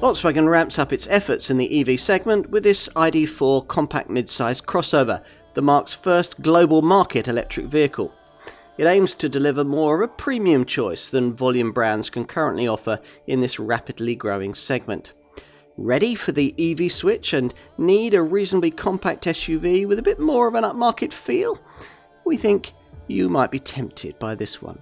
Volkswagen ramps up its efforts in the EV segment with this ID.4 compact mid-size crossover, the marque's first global market electric vehicle. It aims to deliver more of a premium choice than volume brands can currently offer in this rapidly growing segment. Ready for the EV switch and need a reasonably compact SUV with a bit more of an upmarket feel? We think you might be tempted by this one.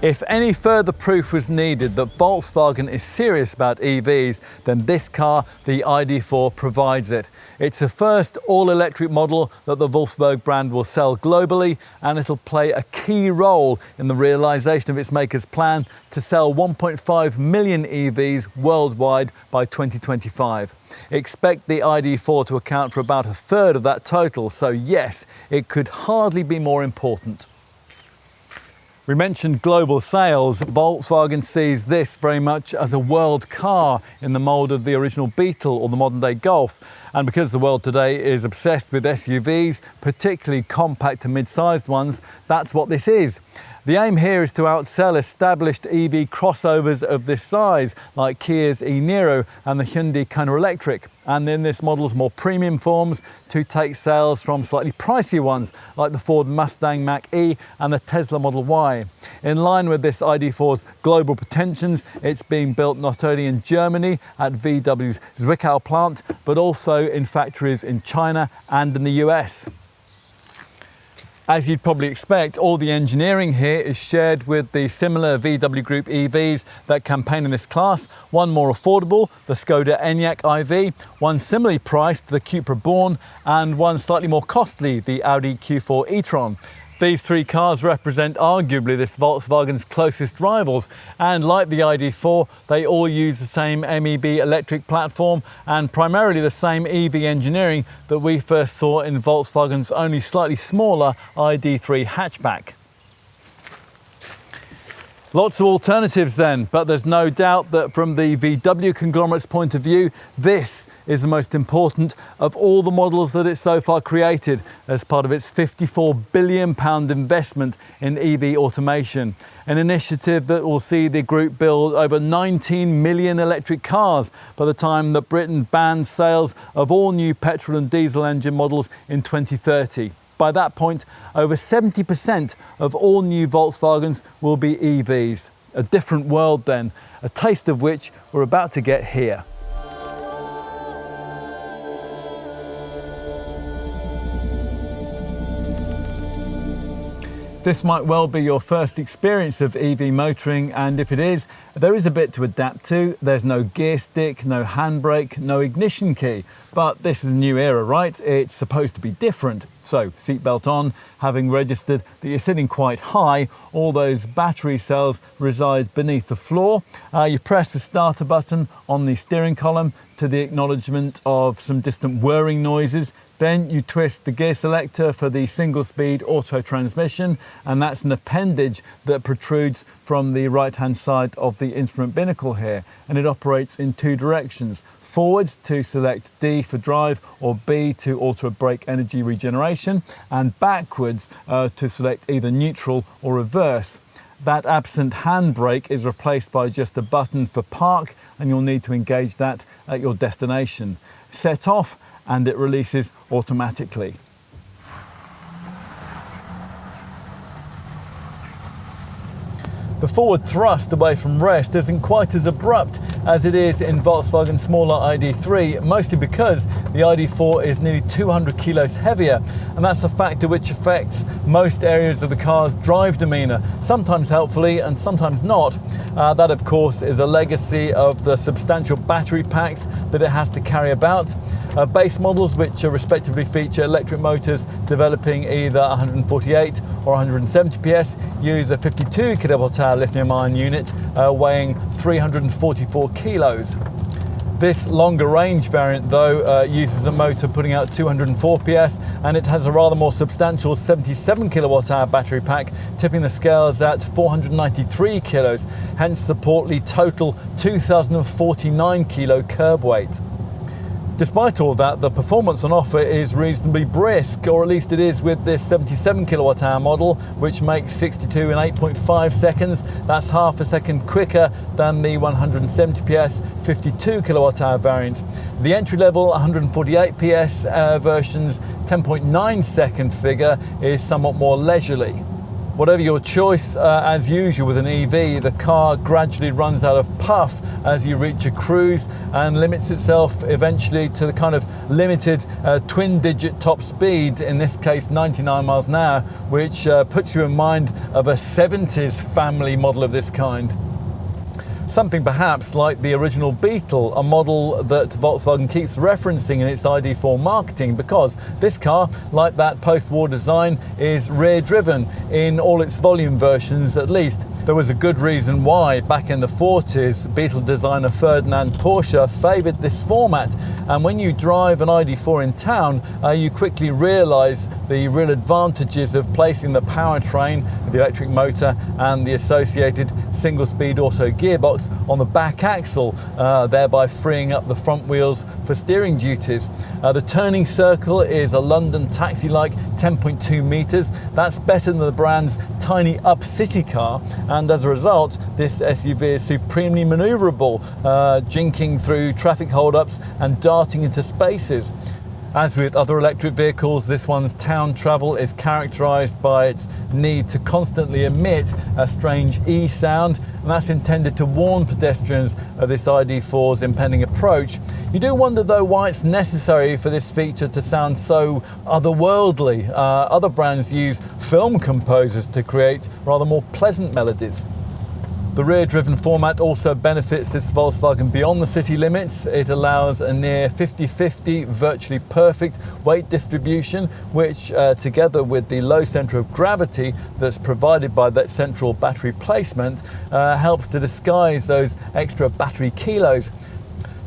If any further proof was needed that Volkswagen is serious about EVs, then this car, the ID.4, provides it. It's the first all-electric model that the Volkswagen brand will sell globally, and it'll play a key role in the realisation of its maker's plan to sell 1.5 million EVs worldwide by 2025. Expect the ID.4 to account for about a third of that total, so yes, it could hardly be more important. We mentioned global sales. Volkswagen sees this very much as a world car in the mould of the original Beetle or the modern day Golf. And because the world today is obsessed with SUVs, particularly compact and mid-sized ones, that's what this is. The aim here is to outsell established EV crossovers of this size, like Kia's e-Niro and the Hyundai Kona Electric, and in this model's more premium forms to take sales from slightly pricier ones, like the Ford Mustang Mach-E and the Tesla Model Y. In line with this ID.4's global pretensions, it's being built not only in Germany at VW's Zwickau plant, but also in factories in China and in the US. As you'd probably expect, all the engineering here is shared with the similar VW Group EVs that campaign in this class. One more affordable, the Skoda Enyaq iV, one similarly priced, the Cupra Born, and one slightly more costly, the Audi Q4 e-tron. These three cars represent arguably this Volkswagen's closest rivals, and like the ID.4, they all use the same MEB electric platform and primarily the same EV engineering that we first saw in Volkswagen's only slightly smaller ID.3 hatchback. Lots of alternatives then, but there's no doubt that from the VW conglomerate's point of view, this is the most important of all the models that it's so far created as part of its £54 billion investment in EV automation. An initiative that will see the group build over 19 million electric cars by the time that Britain bans sales of all new petrol and diesel engine models in 2030. By that point, over 70% of all new Volkswagens will be EVs. A different world then, a taste of which we're about to get here. This might well be your first experience of EV motoring, and if it is, there is a bit to adapt to. There's no gear stick, no handbrake, no ignition key. But this is a new era, right? It's supposed to be different. So, seatbelt on, having registered that you're sitting quite high, all those battery cells reside beneath the floor. You press the starter button on the steering column to the acknowledgement of some distant whirring noises. Then you twist the gear selector for the single-speed auto transmission, and that's an appendage that protrudes from the right-hand side of the instrument binnacle here, and it operates in two directions. Forwards to select D for drive or B to alter brake energy regeneration, and backwards to select either neutral or reverse. That absent handbrake is replaced by just a button for park, and you'll need to engage that at your destination. Set off and it releases automatically. The forward thrust away from rest isn't quite as abrupt as it is in Volkswagen's smaller ID.3, mostly because the ID.4 is nearly 200 kilos heavier, and that's a factor which affects most areas of the car's drive demeanour, sometimes helpfully and sometimes not. That, of course, is a legacy of the substantial battery packs that it has to carry about. Base models, which respectively feature electric motors developing either 148 or 170 PS, use a 52 kWh lithium-ion unit weighing 344 kilos. This longer range variant, though, uses a motor putting out 204 PS, and it has a rather more substantial 77 kWh battery pack, tipping the scales at 493 kilos, hence the portly total 2,049 kilo curb weight. Despite all that, the performance on offer is reasonably brisk, or at least it is with this 77 kilowatt hour model, which makes 62 in 8.5 seconds. That's half a second quicker than the 170 PS 52 kilowatt hour variant. The entry level 148 PS version's 10.9 second figure is somewhat more leisurely. Whatever your choice, as usual with an EV, the car gradually runs out of puff as you reach a cruise and limits itself eventually to the kind of limited twin-digit top speed, in this case 99 miles an hour, which puts you in mind of a 70s family model of this kind. Something perhaps like the original Beetle, a model that Volkswagen keeps referencing in its ID.4 marketing, because this car, like that post-war design, is rear-driven in all its volume versions at least. There was a good reason why back in the 40s Beetle designer Ferdinand Porsche favoured this format, and when you drive an ID.4 in town you quickly realise the real advantages of placing the powertrain, the electric motor and the associated single-speed auto gearbox on the back axle, thereby freeing up the front wheels for steering duties. The turning circle is a London taxi-like 10.2 metres. That's better than the brand's tiny up-city car, and as a result this SUV is supremely manoeuvrable, jinking through traffic hold-ups and darting into spaces. As with other electric vehicles, this one's town travel is characterised by its need to constantly emit a strange E sound, and that's intended to warn pedestrians of this ID.4's impending approach. You do wonder though why it's necessary for this feature to sound so otherworldly. Other brands use film composers to create rather more pleasant melodies. The rear-driven format also benefits this Volkswagen beyond the city limits. It allows a near 50-50 virtually perfect weight distribution, which together with the low centre of gravity that's provided by that central battery placement helps to disguise those extra battery kilos.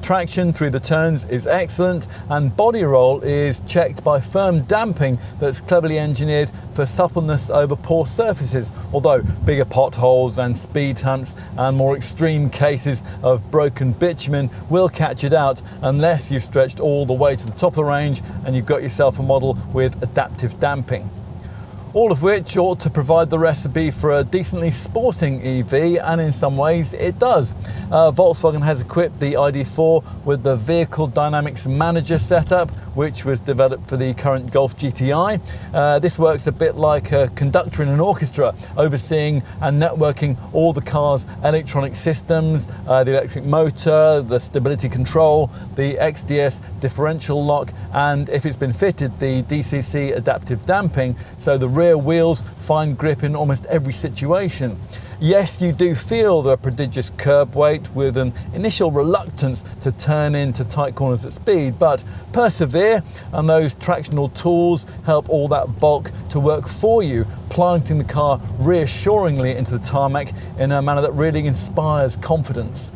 Traction through the turns is excellent, and body roll is checked by firm damping that's cleverly engineered for suppleness over poor surfaces, although bigger potholes and speed humps and more extreme cases of broken bitumen will catch it out unless you've stretched all the way to the top of the range and you've got yourself a model with adaptive damping. All of which ought to provide the recipe for a decently sporting EV, and in some ways it does. Volkswagen has equipped the ID.4 with the Vehicle Dynamics Manager setup, which was developed for the current Golf GTI. This works a bit like a conductor in an orchestra, overseeing and networking all the car's electronic systems, the electric motor, the stability control, the XDS differential lock, and if it's been fitted, the DCC adaptive damping, so the rear wheels find grip in almost every situation. Yes, you do feel the prodigious curb weight with an initial reluctance to turn into tight corners at speed, but persevere and those tractional tools help all that bulk to work for you, planting the car reassuringly into the tarmac in a manner that really inspires confidence.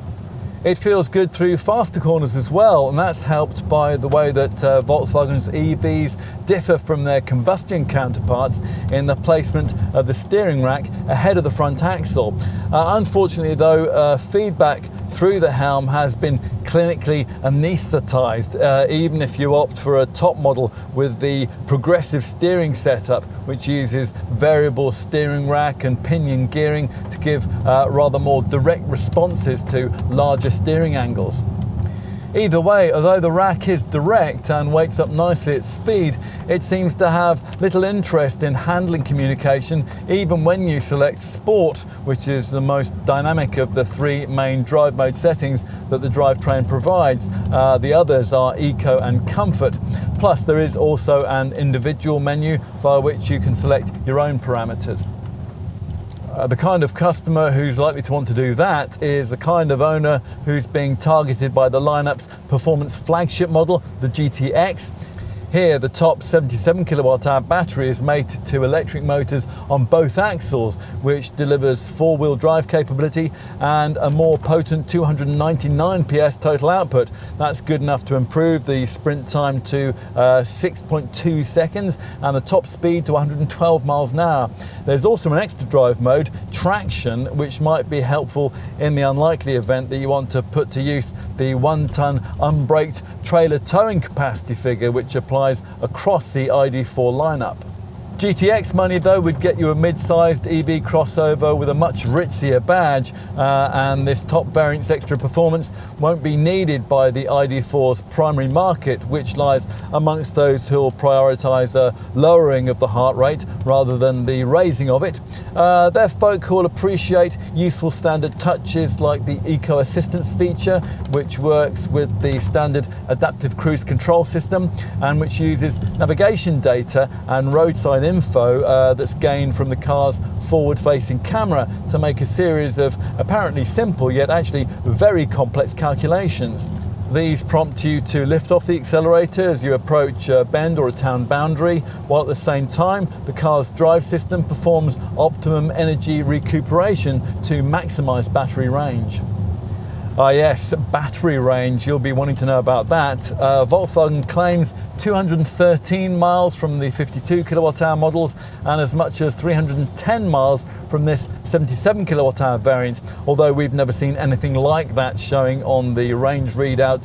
It feels good through faster corners as well, and that's helped by the way that Volkswagen's EVs differ from their combustion counterparts in the placement of the steering rack ahead of the front axle. Unfortunately though, feedback through the helm has been clinically anaesthetised, even if you opt for a top model with the progressive steering setup, which uses variable steering rack and pinion gearing to give rather more direct responses to larger steering angles. Either way, although the rack is direct and wakes up nicely at speed, it seems to have little interest in handling communication, even when you select Sport, which is the most dynamic of the three main drive mode settings that the drivetrain provides. The others are Eco and Comfort. Plus, there is also an individual menu via which you can select your own parameters. The kind of customer who's likely to want to do that is the kind of owner who's being targeted by the lineup's performance flagship model, the GTX. Here, the top 77 kilowatt-hour battery is mated to electric motors on both axles, which delivers four-wheel drive capability and a more potent 299 PS total output. That's good enough to improve the sprint time to 6.2 seconds and the top speed to 112 miles an hour. There's also an extra drive mode, traction, which might be helpful in the unlikely event that you want to put to use the 1-ton unbraked trailer towing capacity figure, which applies across the ID.4 lineup. GTX money though would get you a mid-sized EV crossover with a much ritzier badge, and this top variant's extra performance won't be needed by the ID.4's primary market, which lies amongst those who'll prioritise a lowering of the heart rate rather than the raising of it. They're folk who will appreciate useful standard touches like the Eco Assistance feature, which works with the standard adaptive cruise control system and which uses navigation data and roadside info that's gained from the car's forward-facing camera to make a series of apparently simple yet actually very complex calculations. These prompt you to lift off the accelerator as you approach a bend or a town boundary, while at the same time the car's drive system performs optimum energy recuperation to maximise battery range. Ah yes, battery range, you'll be wanting to know about that. Volkswagen claims 213 miles from the 52 kilowatt-hour models and as much as 310 miles from this 77 kilowatt-hour variant, although we've never seen anything like that showing on the range readout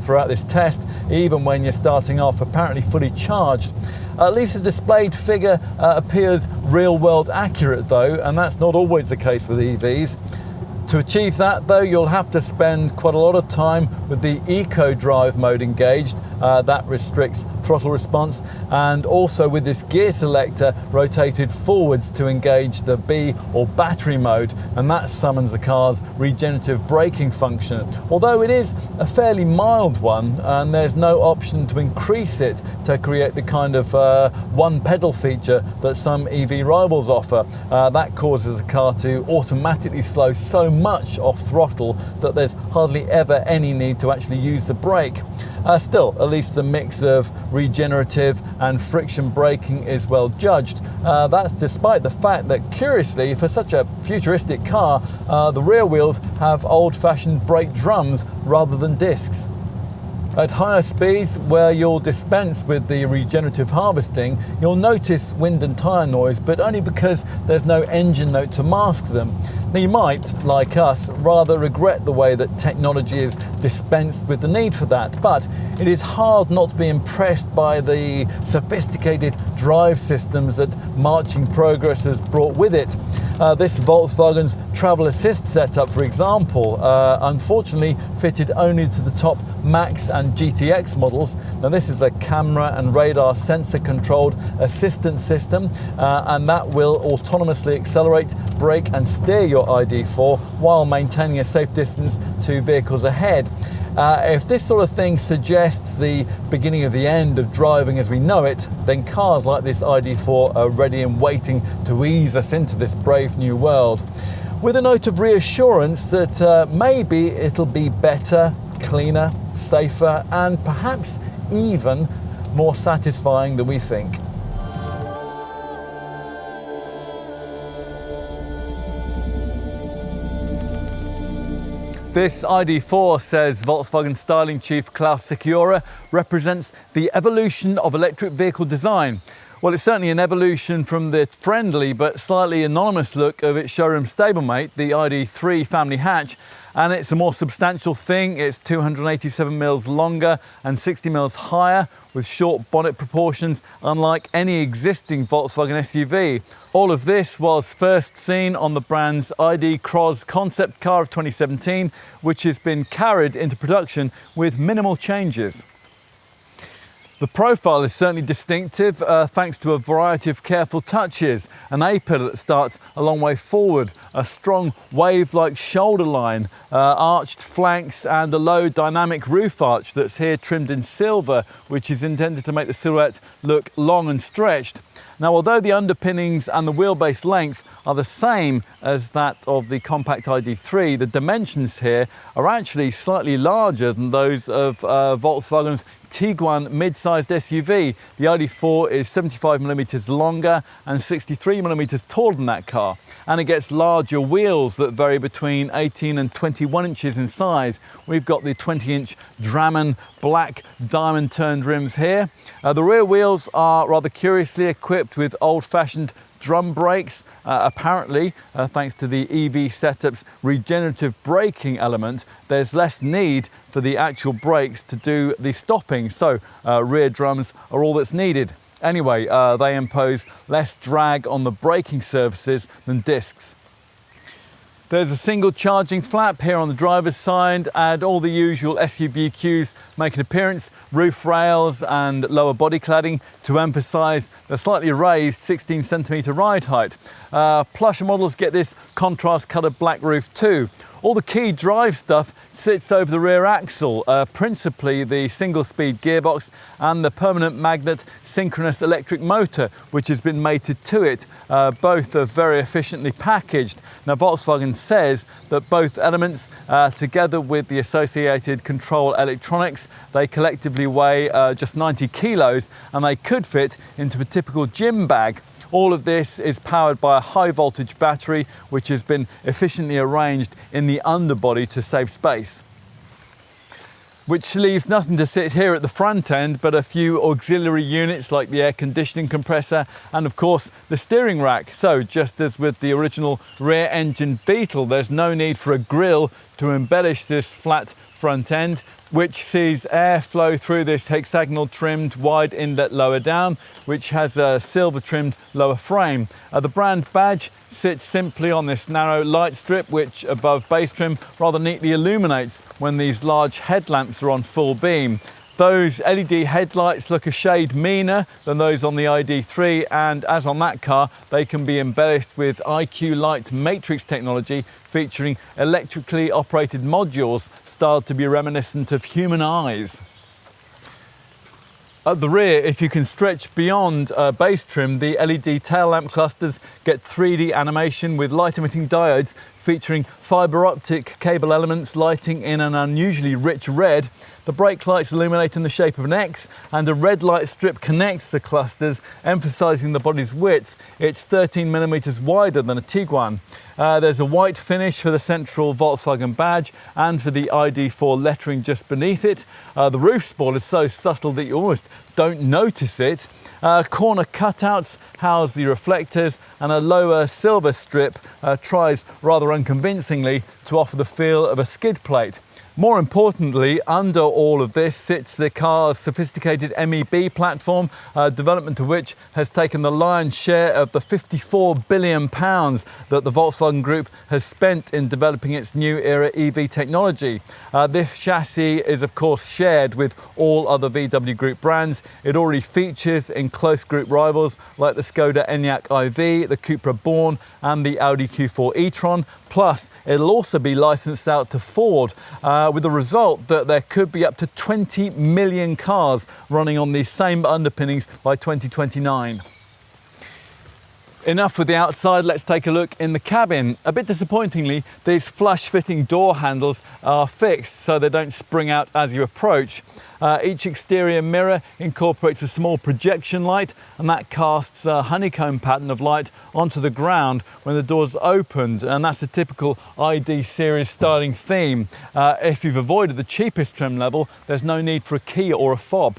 throughout this test, even when you're starting off apparently fully charged. At least the displayed figure appears real-world accurate though, and that's not always the case with EVs. To achieve that though, you'll have to spend quite a lot of time with the Eco Drive mode engaged. That restricts throttle response, and also with this gear selector rotated forwards to engage the B or battery mode, and that summons the car's regenerative braking function. Although it is a fairly mild one and there's no option to increase it to create the kind of one pedal feature that some EV rivals offer. That causes a car to automatically slow so much off throttle that there's hardly ever any need to actually use the brake. Still, at least the mix of regenerative and friction braking is well judged. That's despite the fact that, curiously, for such a futuristic car, the rear wheels have old-fashioned brake drums rather than discs. At higher speeds, where you'll dispense with the regenerative harvesting, you'll notice wind and tyre noise, but only because there's no engine note to mask them. Now you might, like us, rather regret the way that technology is dispensed with the need for that, but it is hard not to be impressed by the sophisticated drive systems that marching progress has brought with it. This Volkswagen's Travel Assist setup, for example, unfortunately fitted only to the top Max and GTX models. Now this is a camera and radar sensor controlled assistance system, and that will autonomously accelerate, brake and steer your ID.4 while maintaining a safe distance to vehicles ahead. If this sort of thing suggests the beginning of the end of driving as we know it, then cars like this ID.4 are ready and waiting to ease us into this brave new world, with a note of reassurance that maybe it'll be better, cleaner, safer and perhaps even more satisfying than we think. This ID.4, says Volkswagen styling chief Klaus Sicchiora, represents the evolution of electric vehicle design. Well, it's certainly an evolution from the friendly but slightly anonymous look of its showroom stablemate, the ID.3 family hatch, and it's a more substantial thing. It's 287 mils longer and 60 mils higher, with short bonnet proportions unlike any existing Volkswagen SUV. All of this was first seen on the brand's ID Cross concept car of 2017, which has been carried into production with minimal changes. The profile is certainly distinctive thanks to a variety of careful touches. An A-pillar that starts a long way forward, a strong wave-like shoulder line, arched flanks and a low dynamic roof arch that's here trimmed in silver, which is intended to make the silhouette look long and stretched. Now, although the underpinnings and the wheelbase length are the same as that of the compact ID.3, the dimensions here are actually slightly larger than those of Volkswagen's Tiguan mid-sized SUV. The ID.4 is 75mm longer and 63mm taller than that car, and it gets larger wheels that vary between 18 and 21 inches in size. We've got the 20-inch Dramen black diamond turned rims here. The rear wheels are rather curiously equipped with old-fashioned drum brakes. Apparently, thanks to the EV setup's regenerative braking element, there's less need for the actual brakes to do the stopping, so rear drums are all that's needed. Anyway, they impose less drag on the braking surfaces than discs. There's a single charging flap here on the driver's side, and all the usual SUV cues make an appearance. Roof rails and lower body cladding to emphasise the slightly raised 16cm ride height. Plush models get this contrast coloured black roof too. All the key drive stuff sits over the rear axle, principally the single-speed gearbox and the permanent magnet synchronous electric motor, which has been mated to it. Both are very efficiently packaged. Now, Volkswagen says that both elements, together with the associated control electronics, they collectively weigh just 90 kilos, and they could fit into a typical gym bag. All of this is powered by a high voltage battery, which has been efficiently arranged in the underbody to save space. Which leaves nothing to sit here at the front end but a few auxiliary units like the air conditioning compressor and of course the steering rack. So just as with the original rear engine Beetle, there's no need for a grille to embellish this flat front end, which sees air flow through this hexagonal trimmed wide inlet lower down, which has a silver trimmed lower frame. The brand badge sits simply on this narrow light strip, which above base trim rather neatly illuminates when these large headlamps are on full beam. Those LED headlights look a shade meaner than those on the ID.3, and as on that car, they can be embellished with IQ Light matrix technology featuring electrically operated modules styled to be reminiscent of human eyes. At the rear, if you can stretch beyond base trim, the LED tail lamp clusters get 3D animation with light emitting diodes featuring fibre optic cable elements lighting in an unusually rich red. The brake lights illuminate in the shape of an X, and a red light strip connects the clusters, emphasising the body's width. It's 13mm wider than a Tiguan. There's a white finish for the central Volkswagen badge and for the ID.4 lettering just beneath it. The roof spoil is so subtle that you almost don't notice it. Corner cutouts house the reflectors, and a lower silver strip tries rather unconvincingly to offer the feel of a skid plate. More importantly, under all of this sits the car's sophisticated MEB platform, development of which has taken the lion's share of the £54 billion that the Volkswagen Group has spent in developing its new era EV technology. This chassis is of course shared with all other VW Group brands. It already features in close group rivals like the Skoda Enyaq iV, the Cupra Born and the Audi Q4 e-tron. Plus, it'll also be licensed out to Ford, with the result that there could be up to 20 million cars running on these same underpinnings by 2029. Enough with the outside, let's take a look in the cabin. A bit disappointingly, these flush-fitting door handles are fixed so they don't spring out as you approach. Each exterior mirror incorporates a small projection light, and that casts a honeycomb pattern of light onto the ground when the door's opened, and that's a typical ID series styling theme. If you've avoided the cheapest trim level, there's no need for a key or a fob.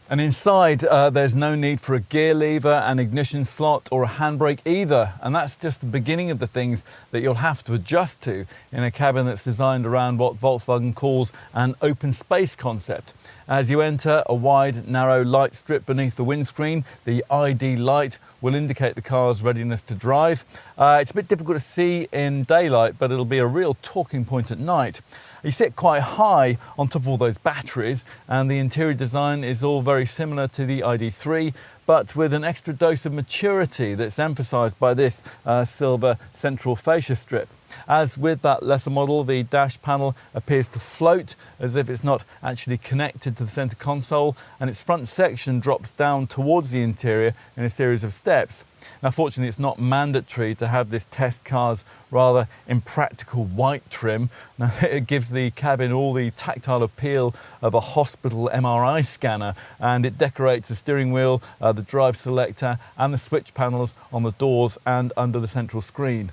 And inside, there's no need for a gear lever, an ignition slot or a handbrake either. And that's just the beginning of the things that you'll have to adjust to in a cabin that's designed around what Volkswagen calls an open space concept. As you enter, a wide, narrow light strip beneath the windscreen, the ID light, will indicate the car's readiness to drive. It's a bit difficult to see in daylight, but it'll be a real talking point at night. You sit quite high on top of all those batteries, and the interior design is all very similar to the ID.3, but with an extra dose of maturity that's emphasised by this silver central fascia strip. As with that lesser model, the dash panel appears to float as if it's not actually connected to the center console, and its front section drops down towards the interior in a series of steps. Now, fortunately, it's not mandatory to have this test car's rather impractical white trim. Now, it gives the cabin all the tactile appeal of a hospital MRI scanner, and it decorates the steering wheel, the drive selector, and the switch panels on the doors and under the central screen.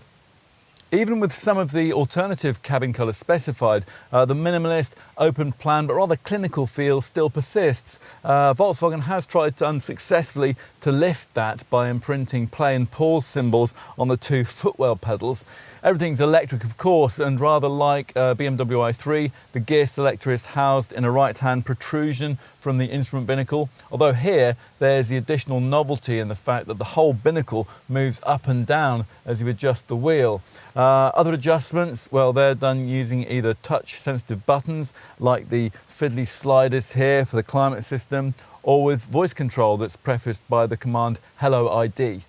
Even with some of the alternative cabin colours specified, the minimalist, open plan but rather clinical feel still persists. Volkswagen has tried unsuccessfully to lift that by imprinting play and pause symbols on the two footwell pedals. Everything's electric, of course, and rather like BMW i3, the gear selector is housed in a right-hand protrusion from the instrument binnacle, although here there's the additional novelty in the fact that the whole binnacle moves up and down as you adjust the wheel. Other adjustments, well, they're done using either touch-sensitive buttons like the fiddly sliders here for the climate system, or with voice control that's prefaced by the command Hello ID.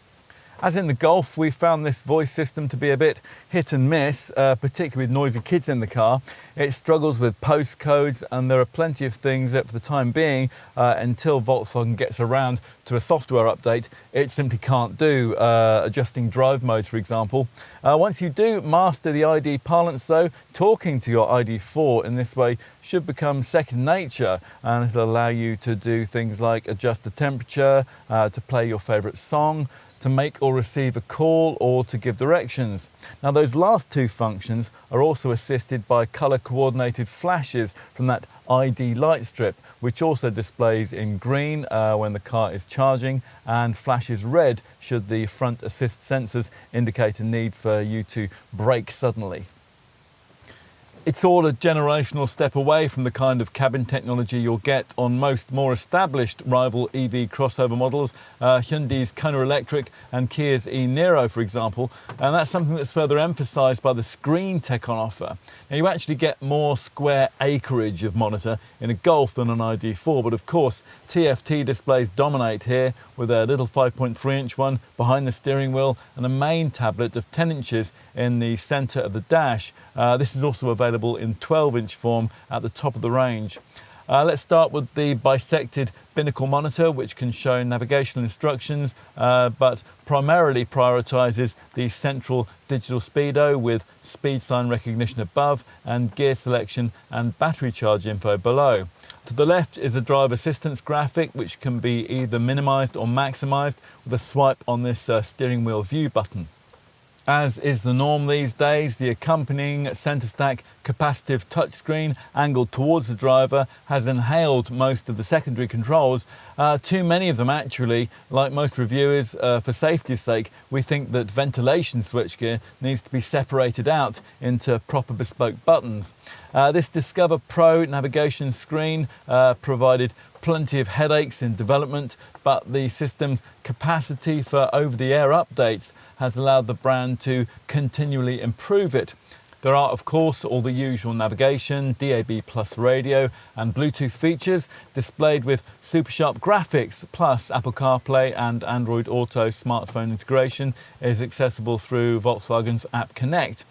As in the Golf, we found this voice system to be a bit hit and miss, particularly with noisy kids in the car. It struggles with postcodes, and there are plenty of things that for the time being, until Volkswagen gets around to a software update, it simply can't do, adjusting drive modes, for example. Once you do master the ID parlance though, talking to your ID.4 in this way should become second nature, and it'll allow you to do things like adjust the temperature, to play your favourite song, to make or receive a call, or to give directions. Now, those last two functions are also assisted by colour coordinated flashes from that ID light strip, which also displays in green when the car is charging and flashes red should the front assist sensors indicate a need for you to brake suddenly. It's all a generational step away from the kind of cabin technology you'll get on most more established rival EV crossover models, Hyundai's Kona Electric and Kia's e-Niro, for example, and that's something that's further emphasised by the screen tech on offer. Now, you actually get more square acreage of monitor in a Golf than an ID.4, but of course TFT displays dominate here, with a little 5.3-inch one behind the steering wheel and a main tablet of 10 inches in the centre of the dash. This is also available in 12-inch form at the top of the range. Let's start with the bisected binnacle monitor, which can show navigational instructions, but primarily prioritises the central digital speedo with speed sign recognition above and gear selection and battery charge info below. To the left is a drive assistance graphic, which can be either minimised or maximised with a swipe on this steering wheel view button. As is the norm these days, the accompanying centre stack capacitive touchscreen angled towards the driver has inhaled most of the secondary controls. Too many of them actually. Like most reviewers, for safety's sake, we think that ventilation switchgear needs to be separated out into proper bespoke buttons. This Discover Pro navigation screen provided plenty of headaches in development, but the system's capacity for over-the-air updates has allowed the brand to continually improve it. There are, of course, all the usual navigation, DAB+ radio and Bluetooth features displayed with super sharp graphics, plus Apple CarPlay and Android Auto smartphone integration is accessible through Volkswagen's App Connect.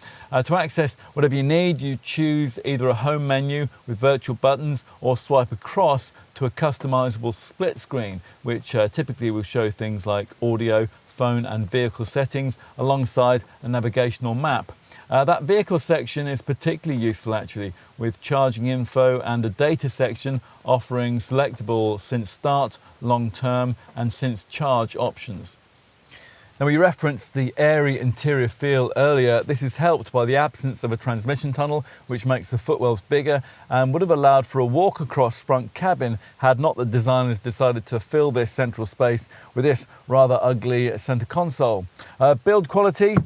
To access whatever you need, you choose either a home menu with virtual buttons or swipe across to a customizable split screen, which typically will show things like audio, phone and vehicle settings alongside a navigational map. That vehicle section is particularly useful actually, with charging info and a data section offering selectable since start, long term and since charge options. Now, we referenced the airy interior feel earlier. This is helped by the absence of a transmission tunnel, which makes the footwells bigger and would have allowed for a walk across front cabin had not the designers decided to fill this central space with this rather ugly centre console. Build quality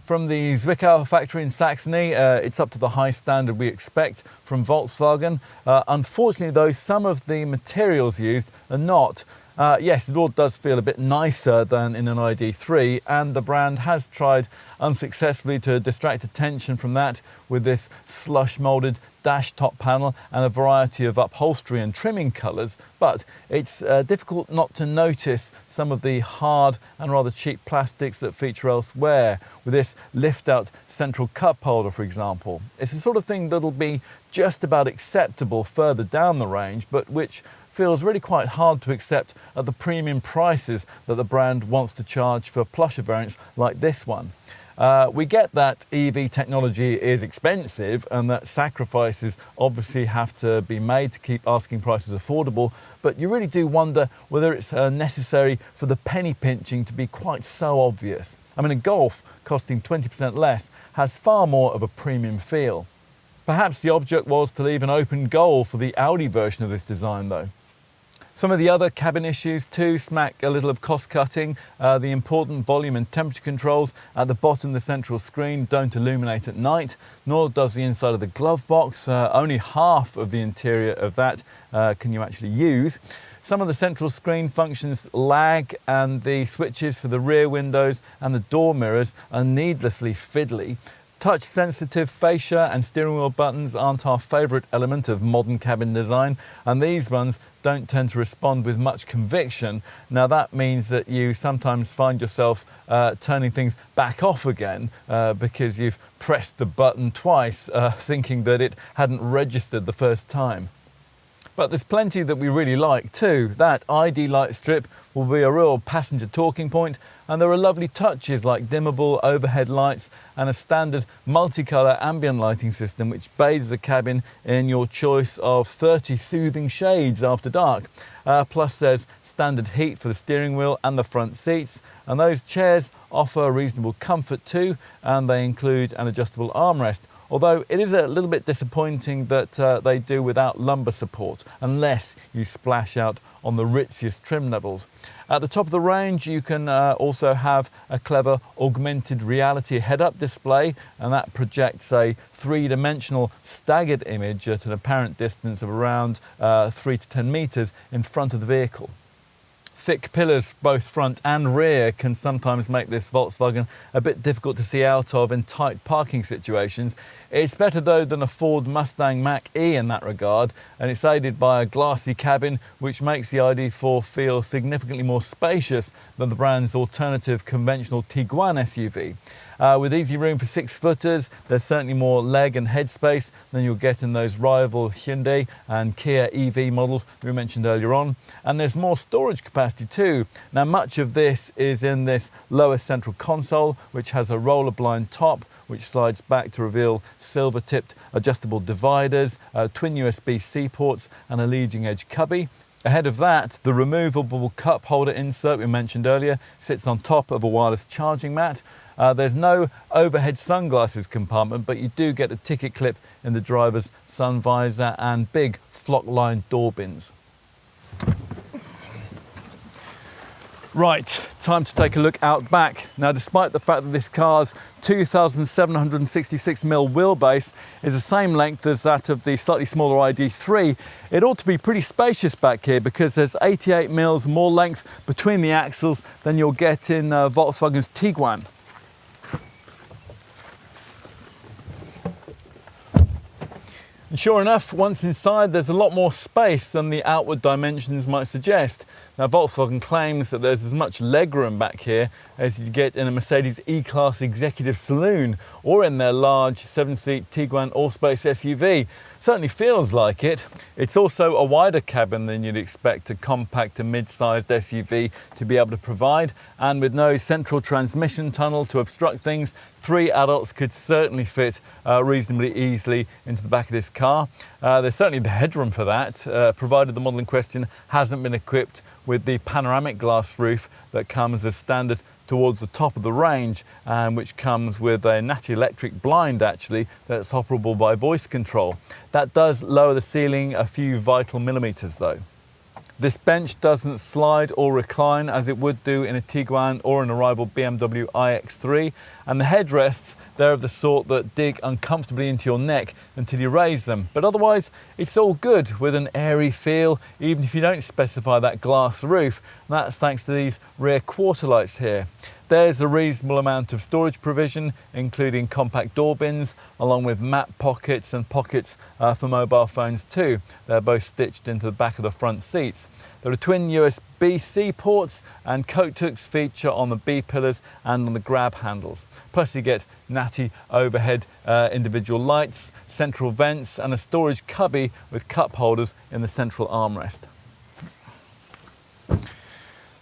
from the Zwickau factory in Saxony, it's up to the high standard we expect from Volkswagen. Unfortunately though, some of the materials used are not. Yes, it all does feel a bit nicer than in an ID.3, and the brand has tried unsuccessfully to distract attention from that with this slush moulded dash top panel and a variety of upholstery and trimming colours, but it's difficult not to notice some of the hard and rather cheap plastics that feature elsewhere, with this lift out central cup holder, for example. It's the sort of thing that'll be just about acceptable further down the range, but which feels really quite hard to accept at the premium prices that the brand wants to charge for plusher variants like this one. We get that EV technology is expensive and that sacrifices obviously have to be made to keep asking prices affordable, but you really do wonder whether it's necessary for the penny pinching to be quite so obvious. I mean, a Golf costing 20% less has far more of a premium feel. Perhaps the object was to leave an open goal for the Audi version of this design though. Some of the other cabin issues too smack a little of cost cutting. The important volume and temperature controls at the bottom of the central screen don't illuminate at night, nor does the inside of the glove box. Only half of the interior of that can you actually use. Some of the central screen functions lag, and the switches for the rear windows and the door mirrors are needlessly fiddly. Touch-sensitive fascia and steering wheel buttons aren't our favourite element of modern cabin design, and these ones don't tend to respond with much conviction. Now that means that you sometimes find yourself turning things back off again because you've pressed the button twice, thinking that it hadn't registered the first time. But there's plenty that we really like too. That ID light strip will be a real passenger talking point, and there are lovely touches like dimmable overhead lights and a standard multicolour ambient lighting system which bathes the cabin in your choice of 30 soothing shades after dark. Plus there's standard heat for the steering wheel and the front seats, and those chairs offer reasonable comfort too, and they include an adjustable armrest. Although it is a little bit disappointing that they do without lumbar support, unless you splash out on the ritziest trim levels. At the top of the range, you can also have a clever augmented reality head-up display, and that projects a three-dimensional staggered image at an apparent distance of around 3 to 10 metres in front of the vehicle. Thick pillars, both front and rear, can sometimes make this Volkswagen a bit difficult to see out of in tight parking situations. It's better though than a Ford Mustang Mach-E in that regard, and it's aided by a glassy cabin which makes the ID.4 feel significantly more spacious than the brand's alternative conventional Tiguan SUV. With easy room for 6-footers, there's certainly more leg and head space than you'll get in those rival Hyundai and Kia EV models we mentioned earlier on. And there's more storage capacity too. Now, much of this is in this lower central console, which has a roller blind top, which slides back to reveal silver-tipped adjustable dividers, twin USB-C ports and a leading edge cubby. Ahead of that, the removable cup holder insert we mentioned earlier sits on top of a wireless charging mat. There's no overhead sunglasses compartment, but you do get a ticket clip in the driver's sun visor and big flock-lined door bins. Right, time to take a look out back. Now, despite the fact that this car's 2,766mm wheelbase is the same length as that of the slightly smaller ID.3, it ought to be pretty spacious back here because there's 88mm more length between the axles than you'll get in Volkswagen's Tiguan. And sure enough, once inside, there's a lot more space than the outward dimensions might suggest. Now, Volkswagen claims that there's as much legroom back here as you get in a Mercedes E-Class executive saloon or in their large 7-seat Tiguan all-space SUV. Certainly feels like it. It's also a wider cabin than you'd expect a compact to mid-sized SUV to be able to provide, and with no central transmission tunnel to obstruct things, 3 adults could certainly fit reasonably easily into the back of this car. There's certainly the headroom for that, provided the model in question hasn't been equipped with the panoramic glass roof that comes as standard towards the top of the range, which comes with a natty electric blind actually that's operable by voice control. That does lower the ceiling a few vital millimetres though. This bench doesn't slide or recline as it would do in a Tiguan or an arrival BMW iX3, and the headrests, they're of the sort that dig uncomfortably into your neck until you raise them. But otherwise, it's all good with an airy feel, even if you don't specify that glass roof. And that's thanks to these rear quarter lights here. There's a reasonable amount of storage provision, including compact door bins, along with map pockets and pockets for mobile phones too. They're both stitched into the back of the front seats. There are twin USB-C ports, and coat hooks feature on the B pillars and on the grab handles. Plus you get natty overhead individual lights, central vents, and a storage cubby with cup holders in the central armrest.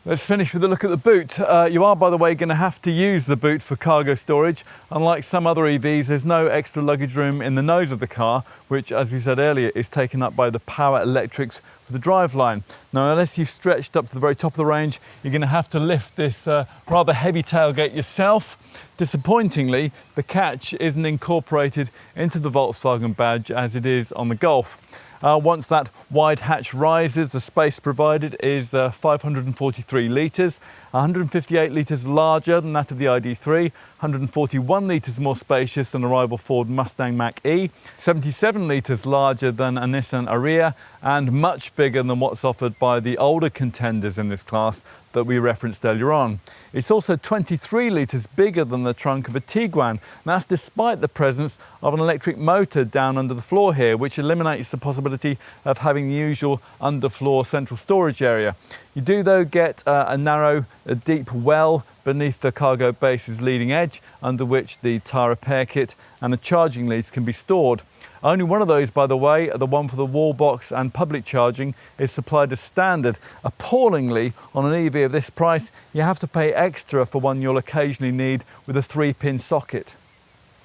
Let's finish with a look at the boot. You are, by the way, going to have to use the boot for cargo storage. Unlike some other EVs, there's no extra luggage room in the nose of the car, which, as we said earlier, is taken up by the power electrics for the driveline. Now, unless you've stretched up to the very top of the range, you're going to have to lift this rather heavy tailgate yourself. Disappointingly, the catch isn't incorporated into the Volkswagen badge as it is on the Golf. Once that wide hatch rises, the space provided is 543 litres, 158 litres larger than that of the ID.3, 141 litres more spacious than a rival Ford Mustang Mach-E, 77 litres larger than a Nissan Ariya, and much bigger than what's offered by the older contenders in this class that we referenced earlier on. It's also 23 litres bigger than the trunk of a Tiguan, and that's despite the presence of an electric motor down under the floor here, which eliminates the possibility of having the usual underfloor central storage area. You do, though, get a narrow, deep well beneath the cargo base's leading edge, under which the tyre repair kit and the charging leads can be stored. Only one of those, by the way, the one for the wall box and public charging, is supplied as standard. Appallingly, on an EV of this price, you have to pay extra for one you'll occasionally need with a 3-pin socket.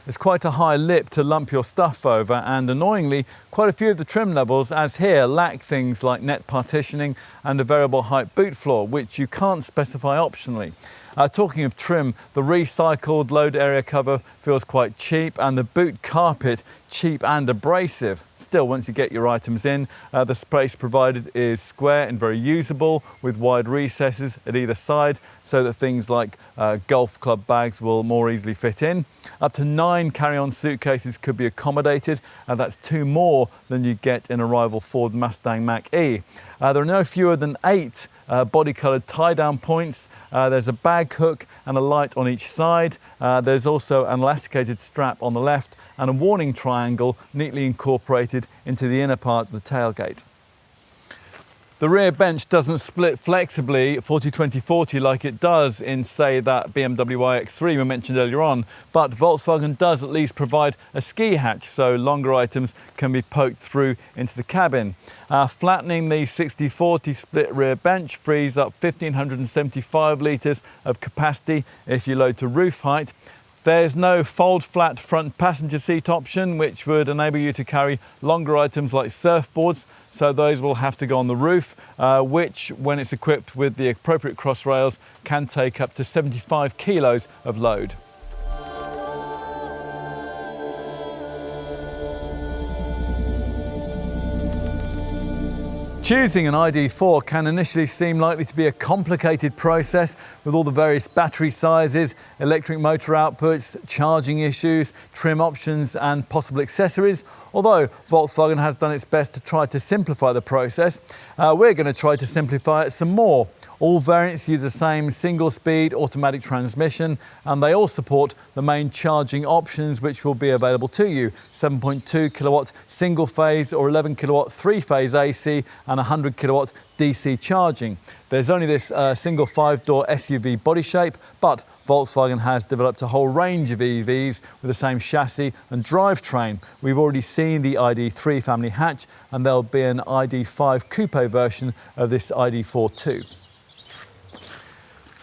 There's quite a high lip to lump your stuff over, and annoyingly, quite a few of the trim levels, as here, lack things like net partitioning and a variable height boot floor, which you can't specify optionally. Talking of trim, the recycled load area cover feels quite cheap, and the boot carpet cheap and abrasive. Still, once you get your items in, the space provided is square and very usable, with wide recesses at either side so that things like golf club bags will more easily fit in. Up to 9 carry-on suitcases could be accommodated, and that's 2 more than you get in a rival Ford Mustang Mach-E. There are no fewer than 8 body-coloured tie-down points. There's a bag hook and a light on each side. There's also an elasticated strap on the left and a warning triangle neatly incorporated into the inner part of the tailgate. The rear bench doesn't split flexibly 40-20-40 like it does in, say, that BMW iX3 we mentioned earlier on, but Volkswagen does at least provide a ski hatch so longer items can be poked through into the cabin. Flattening the 60-40 split rear bench frees up 1,575 litres of capacity if you load to roof height. There's no fold flat front passenger seat option, which would enable you to carry longer items like surfboards, so those will have to go on the roof, which, when it's equipped with the appropriate cross rails, can take up to 75 kilos of load. Choosing an ID.4 can initially seem likely to be a complicated process with all the various battery sizes, electric motor outputs, charging issues, trim options and possible accessories. Although Volkswagen has done its best to try to simplify the process, we're going to try to simplify it some more. All variants use the same single-speed automatic transmission, and they all support the main charging options which will be available to you: 7.2 kilowatt single-phase or 11 kilowatt three-phase AC and 100 kilowatt DC charging. There's only this single 5-door SUV body shape, but Volkswagen has developed a whole range of EVs with the same chassis and drivetrain. We've already seen the ID.3 family hatch, and there'll be an ID.5 coupe version of this ID.4 too.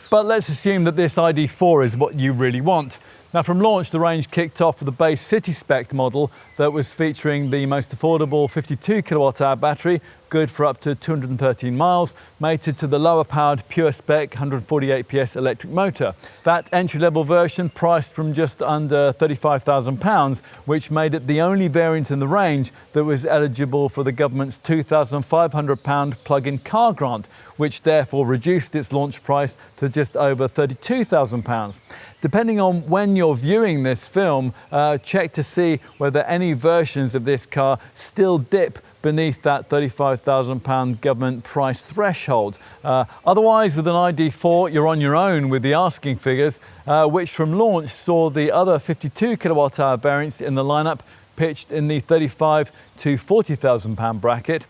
But let's assume that this ID.4 is what you really want. Now, from launch, the range kicked off with the base city spec model that was featuring the most affordable 52 kilowatt hour battery, good for up to 213 miles, mated to the lower powered pure spec 148 PS electric motor. That entry-level version priced from just under £35,000, which made it the only variant in the range that was eligible for the government's £2,500 plug-in car grant, which therefore reduced its launch price to just over £32,000. Depending on when you're viewing this film, check to see whether any versions of this car still dip beneath that £35,000 government price threshold. Otherwise, with an ID.4, you're on your own with the asking figures, which from launch saw the other 52 kilowatt hour variants in the lineup pitched in the £35,000 to £40,000 bracket.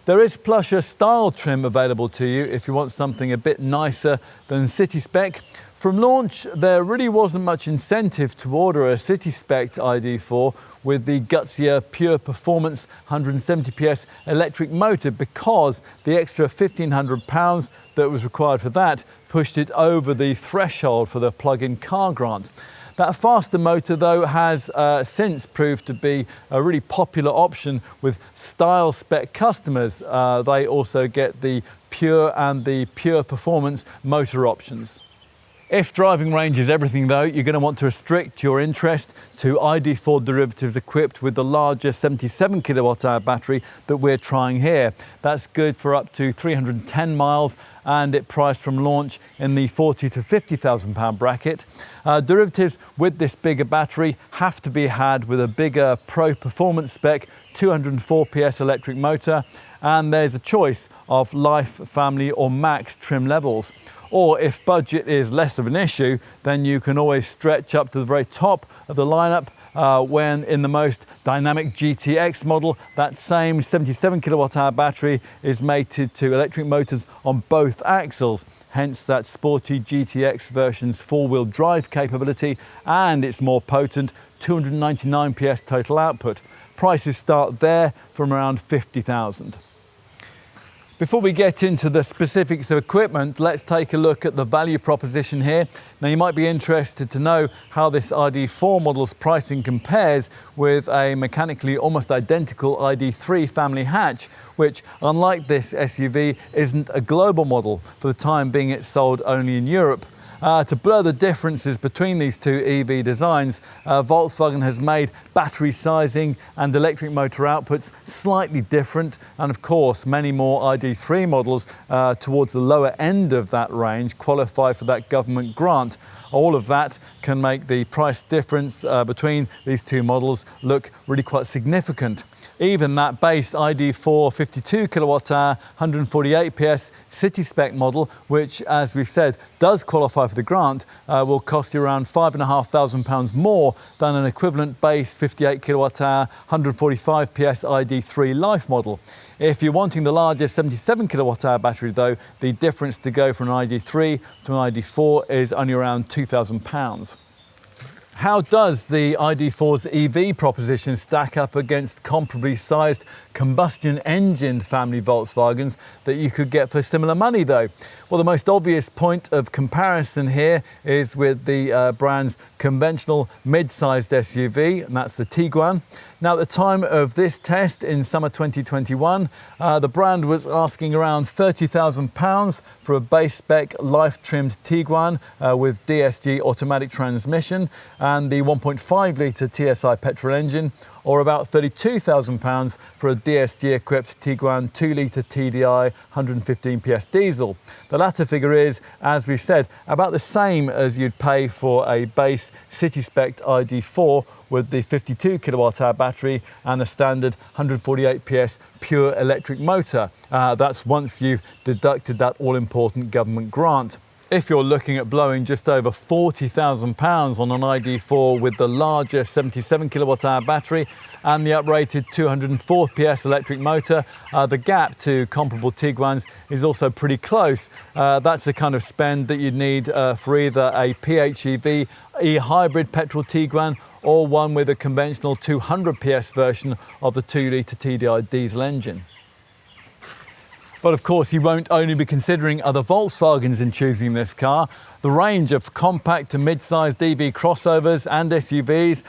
There is plusher style trim available to you if you want something a bit nicer than city spec. From launch, there really wasn't much incentive to order a city spec ID.4 with the gutsier pure performance 170 PS electric motor, because the extra £1,500 that was required for that pushed it over the threshold for the plug-in car grant. That faster motor, though, has since proved to be a really popular option with style spec customers. They also get the pure and the pure performance motor options. If driving range is everything, though, you're going to want to restrict your interest to ID.4 derivatives equipped with the larger 77 kilowatt hour battery that we're trying here. That's good for up to 310 miles, and it priced from launch in the £40,000 to £50,000 bracket. Derivatives with this bigger battery have to be had with a bigger Pro Performance spec 204 PS electric motor, and there's a choice of Life, Family or Max trim levels. Or if budget is less of an issue, then you can always stretch up to the very top of the lineup when in the most dynamic GTX model, that same 77 kilowatt hour battery is mated to electric motors on both axles. Hence that sporty GTX version's four-wheel drive capability and its more potent 299 PS total output. Prices start there from around £50,000. Before we get into the specifics of equipment, let's take a look at the value proposition here. Now, you might be interested to know how this ID.4 model's pricing compares with a mechanically almost identical ID.3 family hatch, which, unlike this SUV, isn't a global model. For the time being, it's sold only in Europe. To blur the differences between these two EV designs, Volkswagen has made battery sizing and electric motor outputs slightly different, and of course many more ID.3 models towards the lower end of that range qualify for that government grant. All of that can make the price difference between these two models look really quite significant. Even that base ID.4 52 kilowatt hour 148 PS city spec model, which, as we've said, does qualify for the grant, will cost you around £5,500 more than an equivalent base 58 kilowatt hour 145 PS ID.3 Life model. If you're wanting the larger 77 kilowatt hour battery, though, the difference to go from an ID.3 to an ID.4 is only around £2,000. How does the ID.4's EV proposition stack up against comparably sized combustion engine family Volkswagens that you could get for similar money, though? Well, the most obvious point of comparison here is with the brand's conventional mid-sized SUV, and that's the Tiguan. Now, at the time of this test in summer 2021, the brand was asking around £30,000 for a base spec life-trimmed Tiguan with DSG automatic transmission and the 1.5 litre TSI petrol engine, or about £32,000 for a DSG-equipped Tiguan 2 litre TDI 115 PS diesel. The latter figure is, as we said, about the same as you'd pay for a base city-spec ID.4 with the 52 kilowatt hour battery and a standard 148 PS pure electric motor. That's once you've deducted that all-important government grant. If you're looking at blowing just over £40,000 on an ID.4 with the larger 77 kilowatt hour battery and the uprated 204 PS electric motor, the gap to comparable Tiguans is also pretty close. That's the kind of spend that you'd need for either a PHEV e-hybrid petrol Tiguan or one with a conventional 200 PS version of the 2 litre TDI diesel engine. But of course, you won't only be considering other Volkswagens in choosing this car. The range of compact to mid-sized EV crossovers and SUVs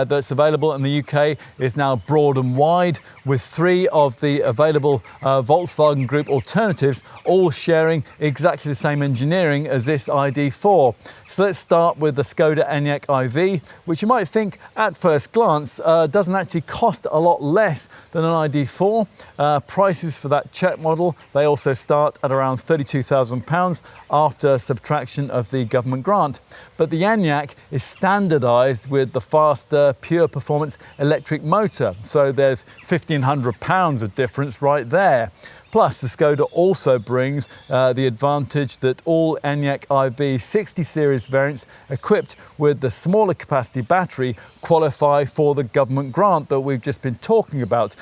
that's available in the UK is now broad and wide, with 3 of the available Volkswagen Group alternatives all sharing exactly the same engineering as this ID.4. So let's start with the Skoda Enyaq iV, which you might think at first glance doesn't actually cost a lot less than an ID.4. Prices for that Czech model, they also start at around £32,000 after subtraction of the government grant. But the Enyaq is standardised with the faster, pure performance electric motor, so there's £1,500 of difference right there. Plus, the Skoda also brings the advantage that all Enyaq iV 60 series variants equipped with the smaller capacity battery qualify for the government grant that we've just been talking about.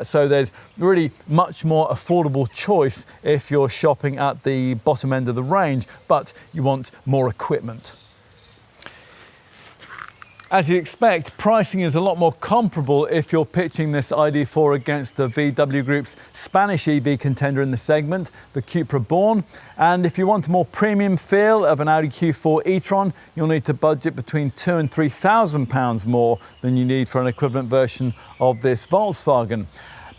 So there's really much more affordable choice if you're shopping at the bottom end of the range, but you want more equipment. As you'd expect, pricing is a lot more comparable if you're pitching this ID.4 against the VW Group's Spanish EV contender in the segment, the Cupra Born. And if you want a more premium feel of an Audi Q4 e-tron, you'll need to budget between £2,000 and £3,000 more than you need for an equivalent version of this Volkswagen.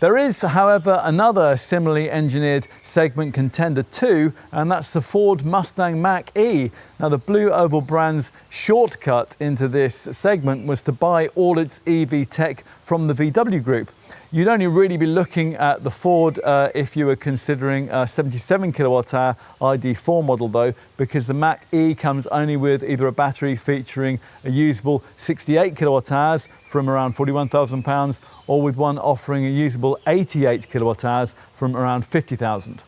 There is, however, another similarly engineered segment contender too, and that's the Ford Mustang Mach-E. Now, the Blue Oval brand's shortcut into this segment was to buy all its EV tech from the VW Group. You'd only really be looking at the Ford if you were considering a 77 kilowatt-hour ID.4 model though, because the Mach-E comes only with either a battery featuring a usable 68 kilowatt-hours from around £41,000 or with one offering a usable 88 kilowatt-hours from around £50,000.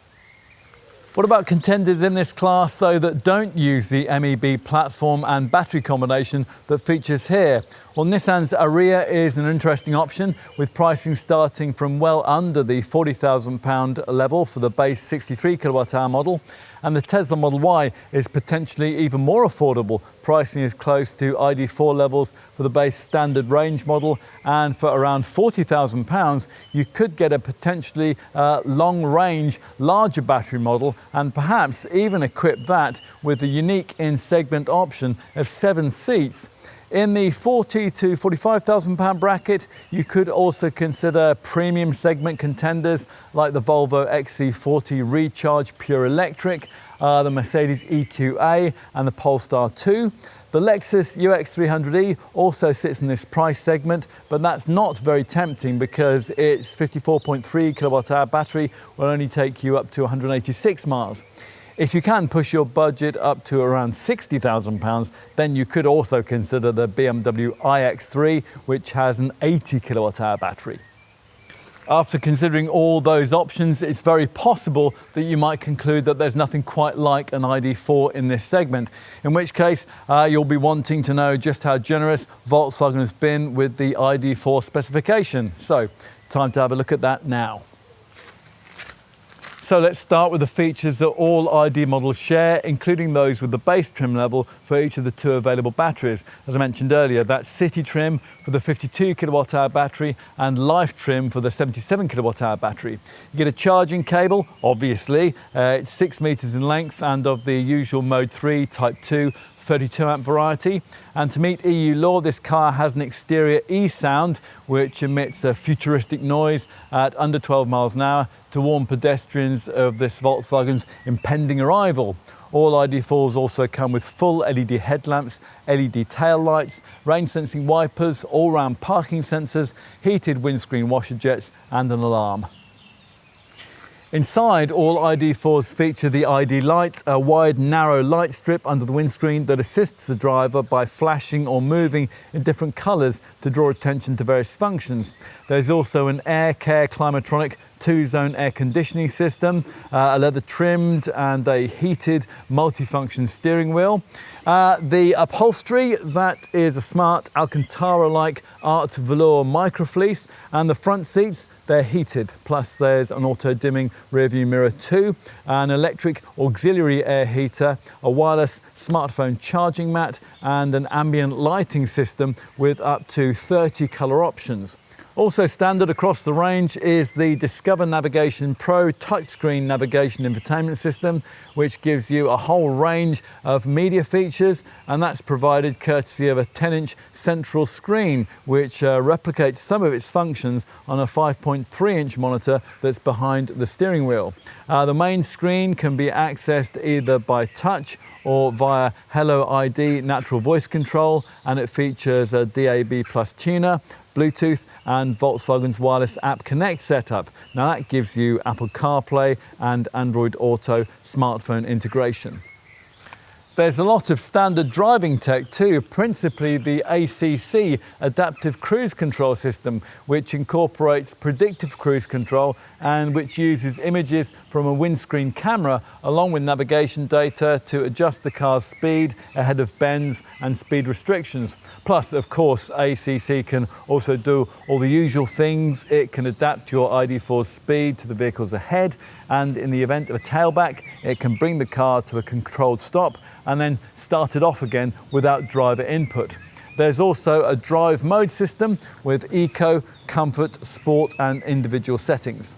What about contenders in this class though that don't use the MEB platform and battery combination that features here? Well, Nissan's Ariya is an interesting option with pricing starting from well under the £40,000 level for the base 63 kilowatt-hour model, and the Tesla Model Y is potentially even more affordable. Pricing is close to ID.4 levels for the base standard range model, and for around £40,000 you could get a potentially long range, larger battery model, and perhaps even equip that with a unique in-segment option of 7 seats. In the £40,000 to £45,000 bracket, you could also consider premium segment contenders like the Volvo XC40 Recharge Pure Electric, the Mercedes EQA and the Polestar 2. The Lexus UX300e also sits in this price segment, but that's not very tempting because its 54.3 kilowatt-hour battery will only take you up to 186 miles. If you can push your budget up to around £60,000, then you could also consider the BMW iX3, which has an 80 kilowatt-hour battery. After considering all those options, it's very possible that you might conclude that there's nothing quite like an ID.4 in this segment, in which case you'll be wanting to know just how generous Volkswagen has been with the ID.4 specification. So, time to have a look at that now. So let's start with the features that all ID models share, including those with the base trim level for each of the 2 available batteries. As I mentioned earlier, that's City trim for the 52 kilowatt-hour battery and Life trim for the 77 kilowatt-hour battery. You get a charging cable, obviously. It's 6 meters in length and of the usual Mode 3 Type 2 32 amp variety. And to meet EU law, this car has an exterior e-sound which emits a futuristic noise at under 12 miles an hour to warn pedestrians of this Volkswagen's impending arrival. All ID.4s also come with full LED headlamps, LED tail lights, rain sensing wipers, all-round parking sensors, heated windscreen washer jets and an alarm. Inside, all ID.4s feature the ID light, a wide, narrow light strip under the windscreen that assists the driver by flashing or moving in different colours to draw attention to various functions. There's also an Air Care Climatronic 2-zone air conditioning system, a leather trimmed and a heated multifunction steering wheel. The upholstery, that is a smart Alcantara-like art velour microfleece, and the front seats, they're heated. Plus there's an auto-dimming rearview mirror too, an electric auxiliary air heater, a wireless smartphone charging mat, and an ambient lighting system with up to 30 colour options. Also standard across the range is the Discover Navigation Pro touchscreen navigation infotainment system, which gives you a whole range of media features, and that's provided courtesy of a 10-inch central screen, which replicates some of its functions on a 5.3-inch monitor that's behind the steering wheel. The main screen can be accessed either by touch or via Hello ID natural voice control, and it features a DAB+ tuner, Bluetooth and Volkswagen's wireless app Connect setup. Now that gives you Apple CarPlay and Android Auto smartphone integration. There's a lot of standard driving tech too, principally the ACC, Adaptive Cruise Control System, which incorporates predictive cruise control and which uses images from a windscreen camera along with navigation data to adjust the car's speed ahead of bends and speed restrictions. Plus, of course, ACC can also do all the usual things. It can adapt your ID.4's speed to the vehicles ahead, and in the event of a tailback, it can bring the car to a controlled stop and then start it off again without driver input. There's also a drive mode system with eco, comfort, sport and individual settings.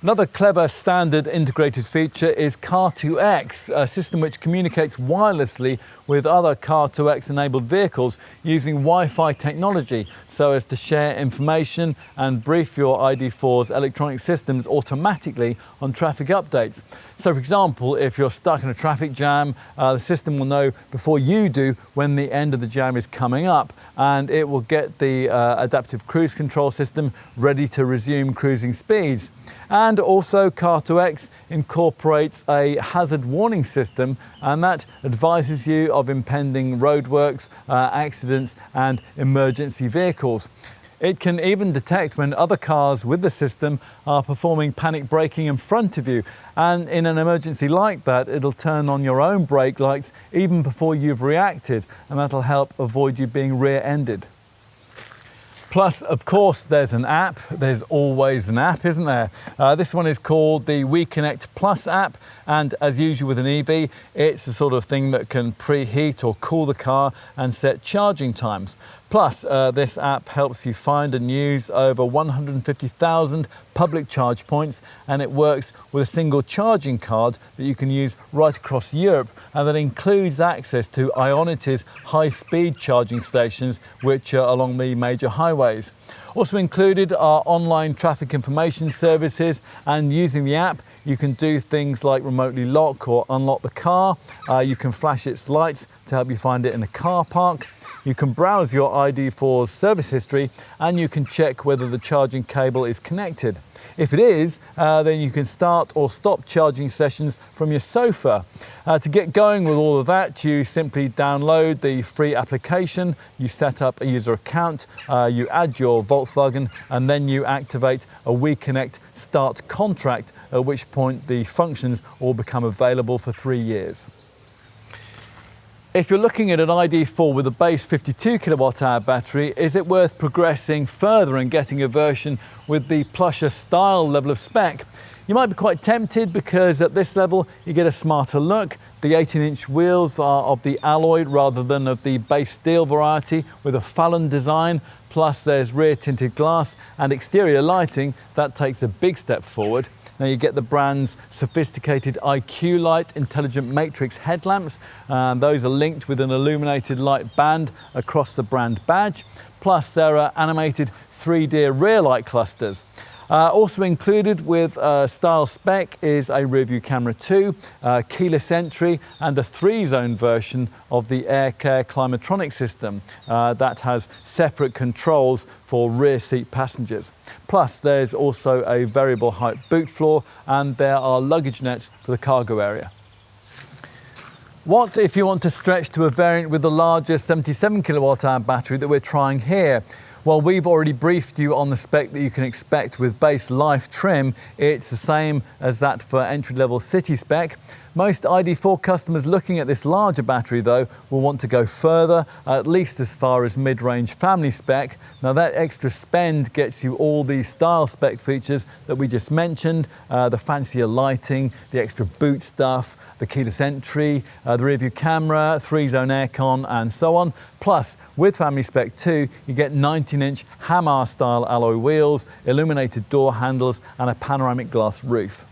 Another clever standard integrated feature is Car2X, a system which communicates wirelessly with other Car2X enabled vehicles using Wi-Fi technology so as to share information and brief your ID.4's electronic systems automatically on traffic updates. So for example, if you're stuck in a traffic jam, the system will know before you do when the end of the jam is coming up, and it will get the adaptive cruise control system ready to resume cruising speeds. And also Car2X incorporates a hazard warning system, and that advises you of impending roadworks, accidents and emergency vehicles. It can even detect when other cars with the system are performing panic braking in front of you, and in an emergency like that it'll turn on your own brake lights even before you've reacted, and that'll help avoid you being rear-ended. Plus, of course, there's an app. There's always an app, isn't there? This one is called the WeConnect Plus app, and as usual with an EV, it's the sort of thing that can preheat or cool the car and set charging times. Plus, this app helps you find and use over 150,000 public charge points, and it works with a single charging card that you can use right across Europe, and that includes access to Ionity's high-speed charging stations, which are along the major highways. Also included are online traffic information services, and using the app you can do things like remotely lock or unlock the car. You can flash its lights to help you find it in a car park. You can browse your ID.4's service history, and you can check whether the charging cable is connected. If it is, then you can start or stop charging sessions from your sofa. To get going with all of that, you simply download the free application, you set up a user account, you add your Volkswagen, and then you activate a WeConnect Start contract, at which point the functions all become available for 3 years. If you're looking at an ID.4 with a base 52 kilowatt-hour battery, is it worth progressing further and getting a version with the plusher style level of spec? You might be quite tempted, because at this level you get a smarter look. The 18-inch wheels are of the alloy rather than of the base steel variety with a Fallon design. Plus there's rear tinted glass and exterior lighting that takes a big step forward. Now you get the brand's sophisticated IQ Light intelligent matrix headlamps. Those are linked with an illuminated light band across the brand badge. Plus there are animated 3D rear light clusters. Also included with style spec is a rear view camera too, keyless entry and a 3-zone version of the AirCare Climatronic system that has separate controls for rear seat passengers. Plus there's also a variable height boot floor, and there are luggage nets for the cargo area. What if you want to stretch to a variant with the larger 77 kilowatt-hour battery that we're trying here? Well, we've already briefed you on the spec that you can expect with base Life trim. It's the same as that for entry-level city spec, Most ID.4 customers looking at this larger battery though will want to go further, at least as far as mid-range family spec. Now that extra spend gets you all these style spec features that we just mentioned, the fancier lighting, the extra boot stuff, the keyless entry, the rear view camera, 3-zone aircon and so on. Plus, with family spec 2, you get 19-inch Hammer style alloy wheels, illuminated door handles and a panoramic glass roof.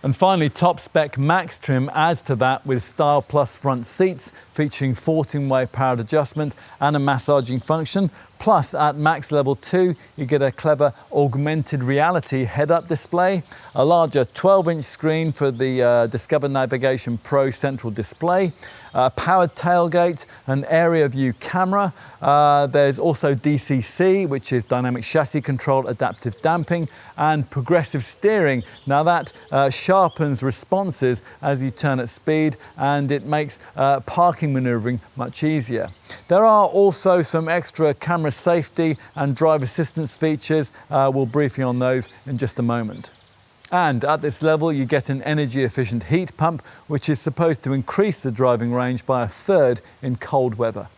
And finally, top spec Max trim adds to that with Style Plus front seats featuring 14-way powered adjustment and a massaging function. Plus, at Max Level 2, you get a clever augmented reality head-up display, a larger 12-inch screen for the Discover Navigation Pro central display, a powered tailgate, an area view camera. There's also DCC, which is dynamic chassis control, adaptive damping, and progressive steering. Now that sharpens responses as you turn at speed, and it makes parking maneuvering much easier. There are also some extra camera safety and drive assistance features. We'll brief you on those in just a moment. And at this level, you get an energy efficient heat pump, which is supposed to increase the driving range by 1/3 in cold weather.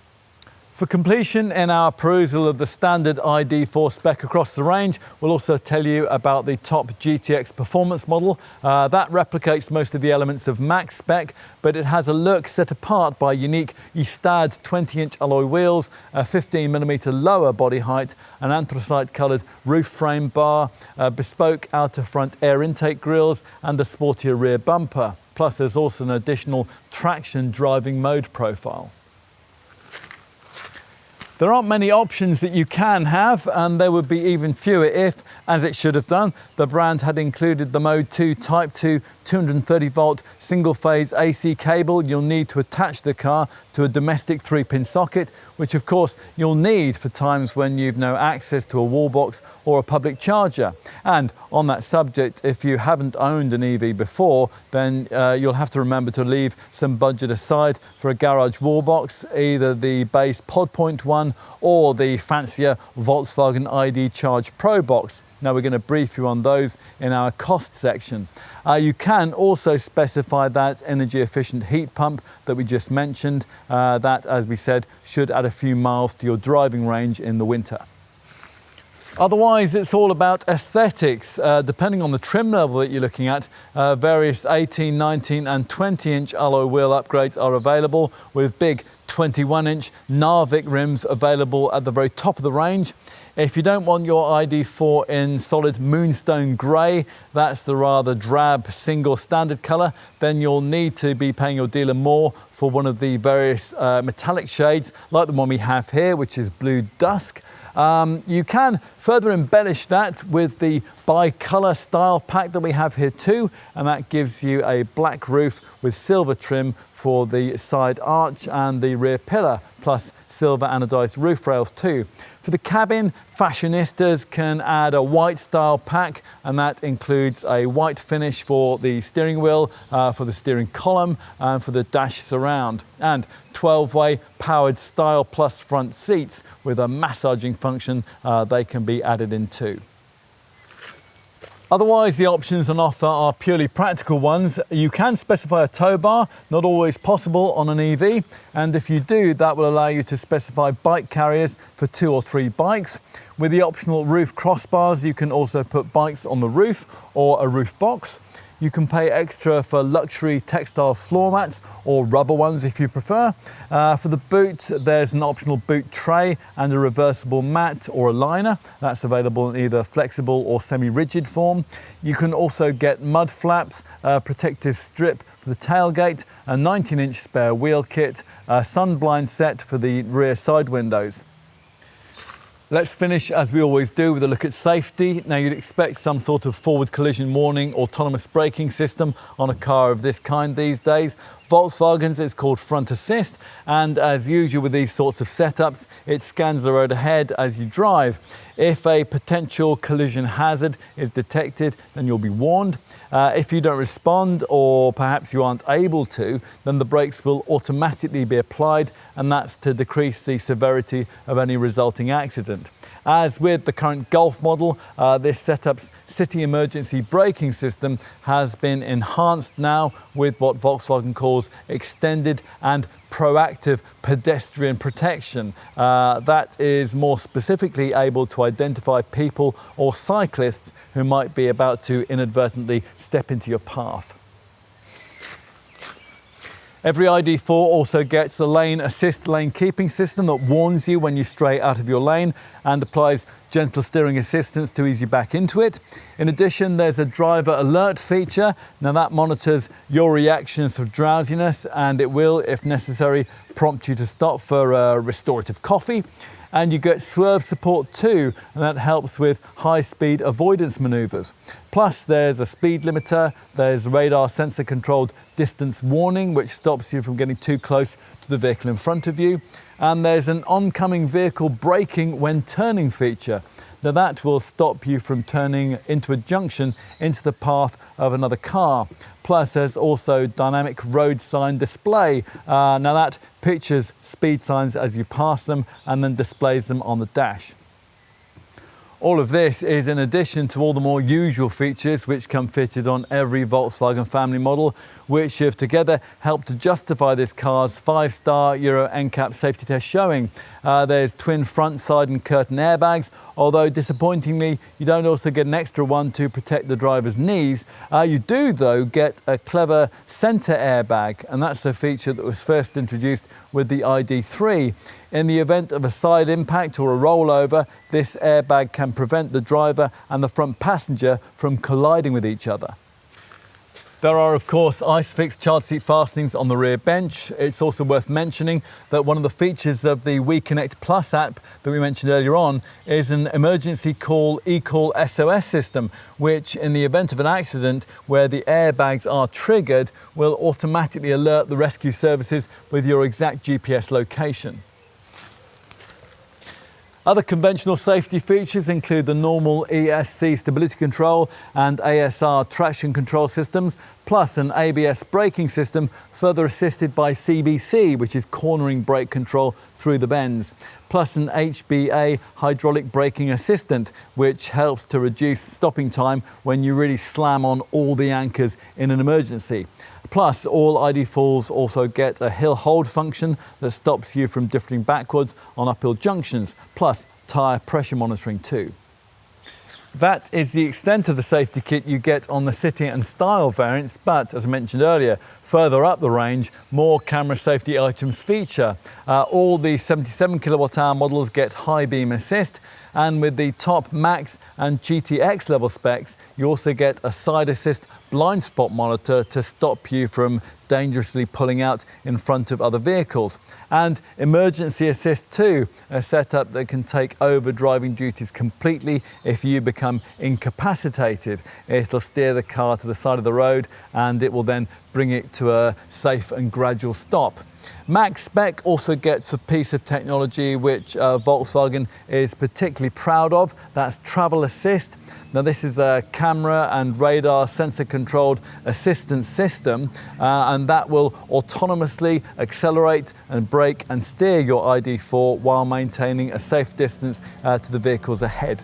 For completion in our perusal of the standard ID.4 spec across the range, we'll also tell you about the top GTX performance model. That replicates most of the elements of Max spec, but it has a look set apart by unique Istad 20-inch alloy wheels, a 15mm lower body height, an anthracite-coloured roof frame bar, bespoke outer front air intake grills, and a sportier rear bumper. Plus, there's also an additional traction driving mode profile. There aren't many options that you can have, and there would be even fewer if, as it should have done, the brand had included the Mode 2 Type 2 230-volt single-phase AC cable you'll need to attach the car to a domestic 3-pin socket, which of course you'll need for times when you've no access to a wall box or a public charger. And on that subject, if you haven't owned an EV before, then you'll have to remember to leave some budget aside for a garage wall box, either the base Pod Point one or the fancier Volkswagen ID Charge Pro box. Now we're going to brief you on those in our cost section. You can also specify that energy efficient heat pump that we just mentioned. That, as we said, should add a few miles to your driving range in the winter. Otherwise, it's all about aesthetics. Depending on the trim level that you're looking at, various 18, 19 and 20-inch alloy wheel upgrades are available, with big 21-inch Narvik rims available at the very top of the range. If you don't want your ID.4 in solid moonstone grey, that's the rather drab single standard colour, then you'll need to be paying your dealer more for one of the various metallic shades, like the one we have here, which is Blue Dusk. You can further embellish that with the bi-colour style pack that we have here too, and that gives you a black roof with silver trim for the side arch and the rear pillar, plus silver anodized roof rails too. For the cabin, fashionistas can add a white style pack, and that includes a white finish for the steering wheel, for the steering column, and for the dash surround, and 12-way powered Style Plus front seats with a massaging function. They can be added in too. Otherwise, the options on offer are purely practical ones. You can specify a tow bar, not always possible on an EV, and if you do, that will allow you to specify bike carriers for 2 or 3 bikes. With the optional roof crossbars, you can also put bikes on the roof or a roof box. You can pay extra for luxury textile floor mats or rubber ones if you prefer. For the boot, there's an optional boot tray and a reversible mat or a liner. That's available in either flexible or semi-rigid form. You can also get mud flaps, a protective strip for the tailgate, a 19-inch spare wheel kit, a sun blind set for the rear side windows. Let's finish, as we always do, with a look at safety. Now, you'd expect some sort of forward collision warning, autonomous braking system on a car of this kind these days. Volkswagen's is called front assist, and as usual with these sorts of setups, it scans the road ahead as you drive. If a potential collision hazard is detected, then you'll be warned. If you don't respond, or perhaps you aren't able to, then the brakes will automatically be applied, and that's to decrease the severity of any resulting accident. As with the current Golf model, this setup's city emergency braking system has been enhanced now with what Volkswagen calls extended and proactive pedestrian protection. That is more specifically able to identify people or cyclists who might be about to inadvertently step into your path. Every ID.4 also gets the lane assist lane keeping system that warns you when you stray out of your lane and applies gentle steering assistance to ease you back into it. In addition, there's a driver alert feature. Now that monitors your reactions of drowsiness, and it will, if necessary, prompt you to stop for a restorative coffee. And you get swerve support too, and that helps with high-speed avoidance maneuvers. Plus, there's a speed limiter, there's radar sensor-controlled distance warning, which stops you from getting too close to the vehicle in front of you. And there's an oncoming vehicle braking when turning feature. Now that will stop you from turning into a junction into the path of another car. Plus there's also dynamic road sign display. Now that pictures speed signs as you pass them and then displays them on the dash. All of this is in addition to all the more usual features which come fitted on every Volkswagen family model, which have together helped to justify this car's 5-star Euro NCAP safety test showing. There's twin front, side and curtain airbags, although disappointingly you don't also get an extra one to protect the driver's knees. You do though get a clever centre airbag, and that's a feature that was first introduced with the ID.3. In the event of a side impact or a rollover, this airbag can prevent the driver and the front passenger from colliding with each other. There are, of course, ISOFIX child seat fastenings on the rear bench. It's also worth mentioning that one of the features of the WeConnect Plus app that we mentioned earlier on is an emergency call eCall SOS system, which in the event of an accident where the airbags are triggered will automatically alert the rescue services with your exact GPS location. Other conventional safety features include the normal ESC stability control and ASR traction control systems, plus an ABS braking system further assisted by CBC, which is cornering brake control through the bends, plus an HBA hydraulic braking assistant, which helps to reduce stopping time when you really slam on all the anchors in an emergency. Plus, all ID.4s also get a hill hold function that stops you from drifting backwards on uphill junctions, plus tyre pressure monitoring too. That is the extent of the safety kit you get on the City and Style variants, but as I mentioned earlier, further up the range, more camera safety items feature. All the 77 kWh models get high beam assist, and with the top Max and GTX level specs, you also get a side assist blind spot monitor to stop you from dangerously pulling out in front of other vehicles. And emergency assist too, a setup that can take over driving duties completely if you become incapacitated. It'll steer the car to the side of the road and it will then bring it to a safe and gradual stop. Max spec also gets a piece of technology which Volkswagen is particularly proud of. That's travel assist. Now this is a camera and radar sensor controlled assistance system and that will autonomously accelerate and brake and steer your ID.4 while maintaining a safe distance to the vehicles ahead.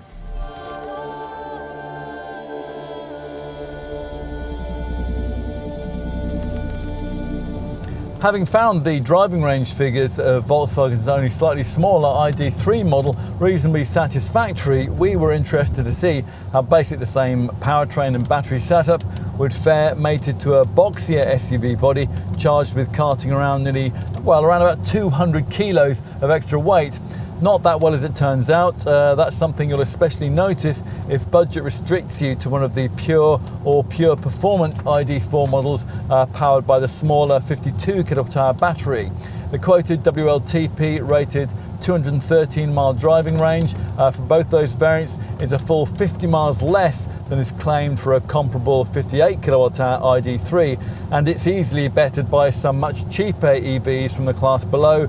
Having found the driving range figures of Volkswagen's only slightly smaller ID.3 model reasonably satisfactory, we were interested to see how basically the same powertrain and battery setup would fare mated to a boxier SUV body charged with carting around around about 200 kilos of extra weight. Not that well as it turns out. That's something you'll especially notice if budget restricts you to one of the pure or pure performance ID.4 models powered by the smaller 52 kWh battery. The quoted WLTP rated 213 mile driving range for both those variants is a full 50 miles less than is claimed for a comparable 58 kWh ID.3, and it's easily bettered by some much cheaper EVs from the class below.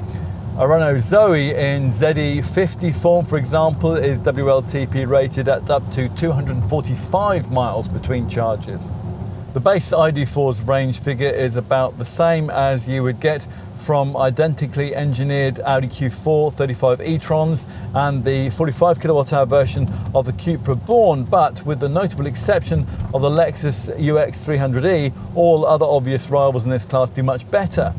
A Renault Zoe in ZE50 form, for example, is WLTP rated at up to 245 miles between charges. The base ID.4's range figure is about the same as you would get from identically engineered Audi Q4 35 e-trons and the 45 kilowatt-hour version of the Cupra Born, but with the notable exception of the Lexus UX 300e, all other obvious rivals in this class do much better.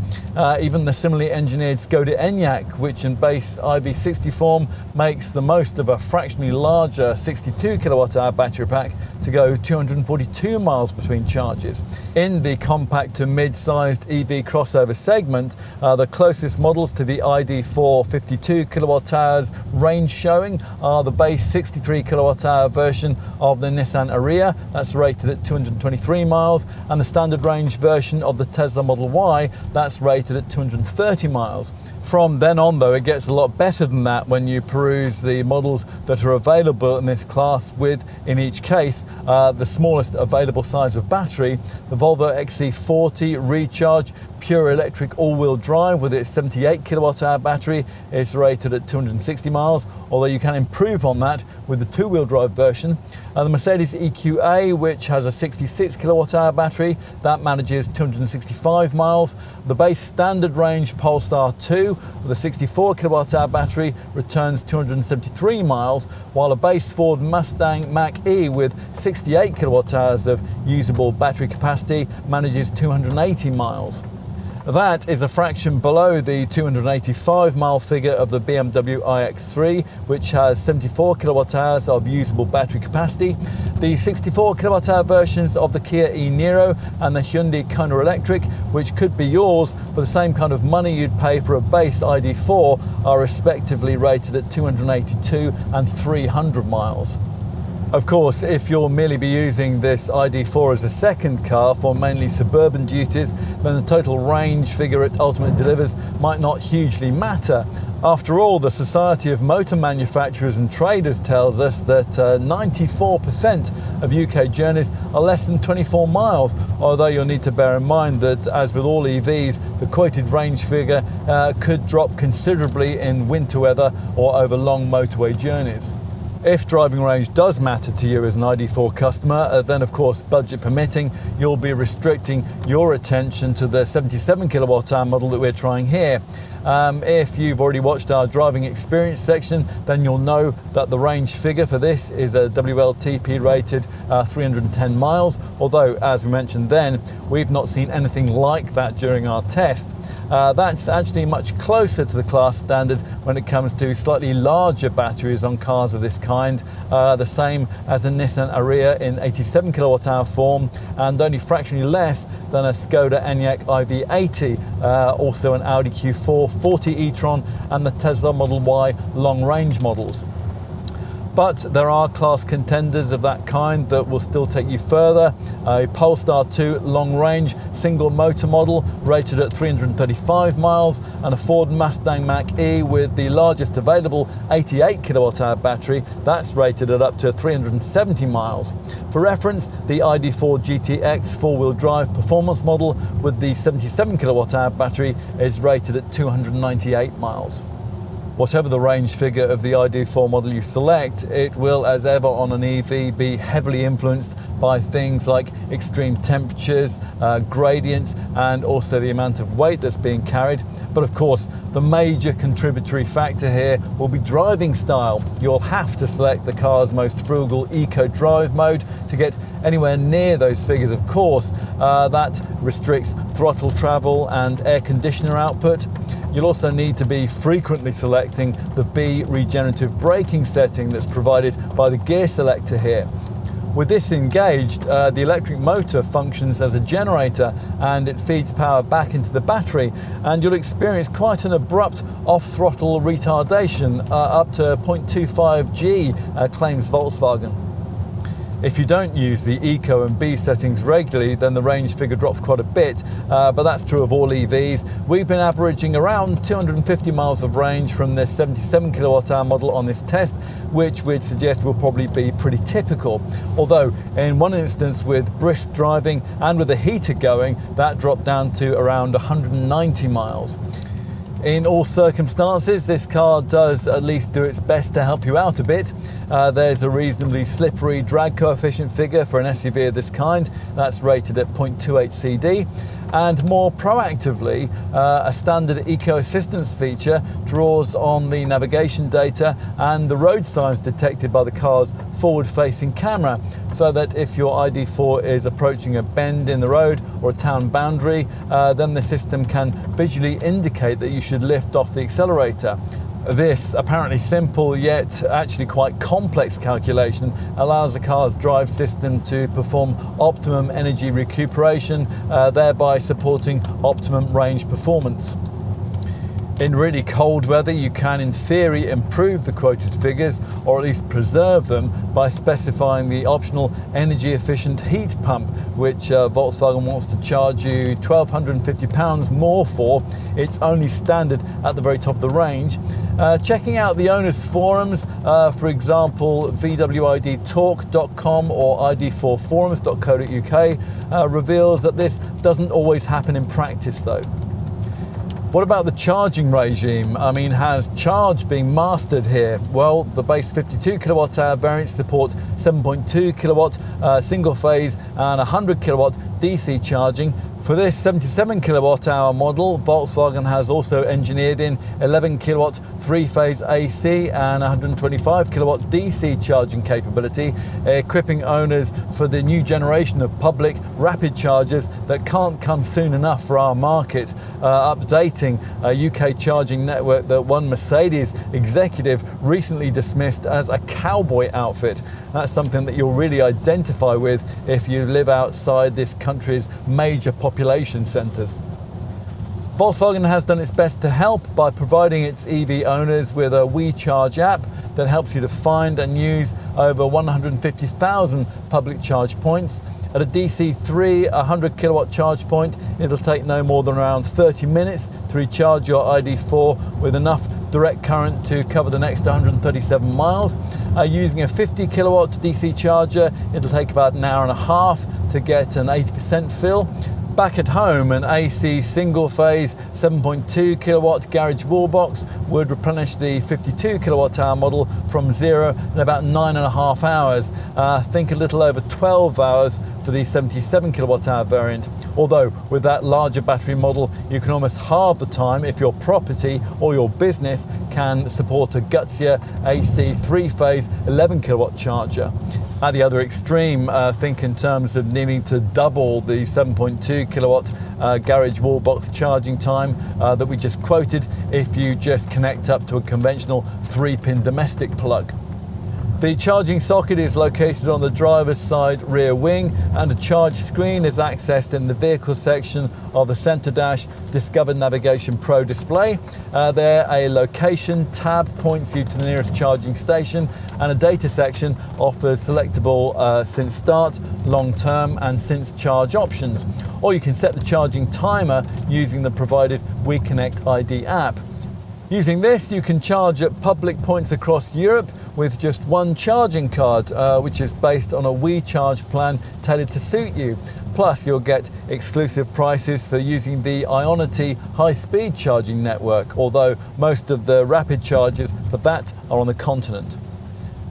Even the similarly engineered Skoda Enyaq, which in base IV60 form makes the most of a fractionally larger 62 kilowatt-hour battery pack to go 242 miles between charges. In the compact to mid-sized EV crossover segment, the closest models to the ID.4 52 kilowatt hours range showing are the base 63 kilowatt hour version of the Nissan Ariya, that's rated at 223 miles, and the standard range version of the Tesla Model Y, that's rated at 230 miles. From then on though, it gets a lot better than that when you peruse the models that are available in this class with, in each case, the smallest available size of battery. The Volvo XC40 Recharge pure electric all-wheel drive with its 78 kilowatt-hour battery is rated at 260 miles, although you can improve on that with the two-wheel drive version. The Mercedes EQA, which has a 66 kilowatt-hour battery, that manages 265 miles. The base standard range Polestar 2 with a 64 kilowatt-hour battery returns 273 miles, while a base Ford Mustang Mach-E with 68 kilowatt-hours of usable battery capacity manages 280 miles. That is a fraction below the 285 mile figure of the BMW iX3, which has 74 kilowatt hours of usable battery capacity. The 64 kilowatt hour versions of the Kia e-Niro and the Hyundai Kona Electric, which could be yours for the same kind of money you'd pay for a base ID.4, are respectively rated at 282 and 300 miles. Of course, if you'll merely be using this ID.4 as a second car for mainly suburban duties, then the total range figure it ultimately delivers might not hugely matter. After all, the Society of Motor Manufacturers and Traders tells us that 94% of UK journeys are less than 24 miles, although you'll need to bear in mind that, as with all EVs, the quoted range figure could drop considerably in winter weather or over long motorway journeys. If driving range does matter to you as an ID.4 customer, then of course, budget permitting, you'll be restricting your attention to the 77 kilowatt hour model that we're trying here. If you've already watched our driving experience section, then you'll know that the range figure for this is a WLTP rated 310 miles, although as we mentioned then, we've not seen anything like that during our test. That's actually much closer to the class standard when it comes to slightly larger batteries on cars of this kind, the same as the Nissan Ariya in 87 kilowatt hour form, and only fractionally less than a Skoda Enyaq iV80, also an Audi Q4 40 e-tron and the Tesla Model Y long range models. But there are class contenders of that kind that will still take you further. A Polestar 2 long range single motor model rated at 335 miles and a Ford Mustang Mach-E with the largest available 88 kilowatt hour battery, that's rated at up to 370 miles. For reference, the ID.4 GTX four-wheel drive performance model with the 77 kilowatt hour battery is rated at 298 miles. Whatever the range figure of the ID.4 model you select, it will, as ever on an EV, be heavily influenced by things like extreme temperatures, gradients, and also the amount of weight that's being carried. But of course, the major contributory factor here will be driving style. You'll have to select the car's most frugal eco drive mode to get anywhere near those figures, of course. That restricts throttle travel and air conditioner output. You'll also need to be frequently selecting the B regenerative braking setting that's provided by the gear selector here. With this engaged, the electric motor functions as a generator and it feeds power back into the battery, and you'll experience quite an abrupt off-throttle retardation, up to 0.25 G, claims Volkswagen. If you don't use the Eco and B settings regularly, then the range figure drops quite a bit, but that's true of all EVs. We've been averaging around 250 miles of range from this 77 kilowatt hour model on this test, which we'd suggest will probably be pretty typical. Although in one instance with brisk driving and with the heater going, that dropped down to around 190 miles. In all circumstances, this car does at least do its best to help you out a bit. There's a reasonably slippery drag coefficient figure for an SUV of this kind. That's rated at 0.28 CD. And more proactively, a standard eco assistance feature draws on the navigation data and the road signs detected by the car's forward-facing camera, so that if your ID.4 is approaching a bend in the road or a town boundary, then the system can visually indicate that you should lift off the accelerator. This apparently simple yet actually quite complex calculation allows the car's drive system to perform optimum energy recuperation, thereby supporting optimum range performance. In really cold weather, you can in theory improve the quoted figures, or at least preserve them, by specifying the optional energy efficient heat pump, which Volkswagen wants to charge you £1,250 more for. It's only standard at the very top of the range. Checking out the owners' forums, for example VWIDtalk.com or ID4forums.co.uk, reveals that this doesn't always happen in practice though. What about the charging regime? I mean, has charge been mastered here? Well, the base 52 kilowatt hour variants support 7.2 kilowatt single phase and 100 kilowatt DC charging. For this 77 kilowatt hour model, Volkswagen has also engineered in 11 kilowatt three-phase AC and 125 kilowatt DC charging capability, equipping owners for the new generation of public rapid chargers that can't come soon enough for our market, updating a UK charging network that one Mercedes executive recently dismissed as a cowboy outfit. That's something that you'll really identify with if you live outside this country's major population centres. Volkswagen has done its best to help by providing its EV owners with a WeCharge app that helps you to find and use over 150,000 public charge points. At a DC3 100 kilowatt charge point, it'll take no more than around 30 minutes to recharge your ID.4 with enough direct current to cover the next 137 miles. Using a 50 kilowatt DC charger, it'll take about an hour and a half to get an 80% fill. Back at home, an AC single phase 7.2 kilowatt garage wall box would replenish the 52 kilowatt hour model from zero in about 9.5 hours. Think a little over 12 hours for the 77 kilowatt hour variant. Although with that larger battery model, you can almost halve the time if your property or your business can support a gutsier AC three-phase 11 kilowatt charger. At the other extreme, think in terms of needing to double the 7.2 kilowatt garage wall box charging time that we just quoted if you just connect up to a conventional 3-pin domestic plug. The charging socket is located on the driver's side rear wing, and a charge screen is accessed in the vehicle section of the Centre Dash Discover Navigation Pro display. There, a location tab points you to the nearest charging station, and a data section offers selectable since start, long term and since charge options. Or you can set the charging timer using the provided WeConnect ID app. Using this, you can charge at public points across Europe with just one charging card, which is based on a WeCharge plan tailored to suit you. Plus, you'll get exclusive prices for using the Ionity high-speed charging network, although most of the rapid chargers for that are on the continent.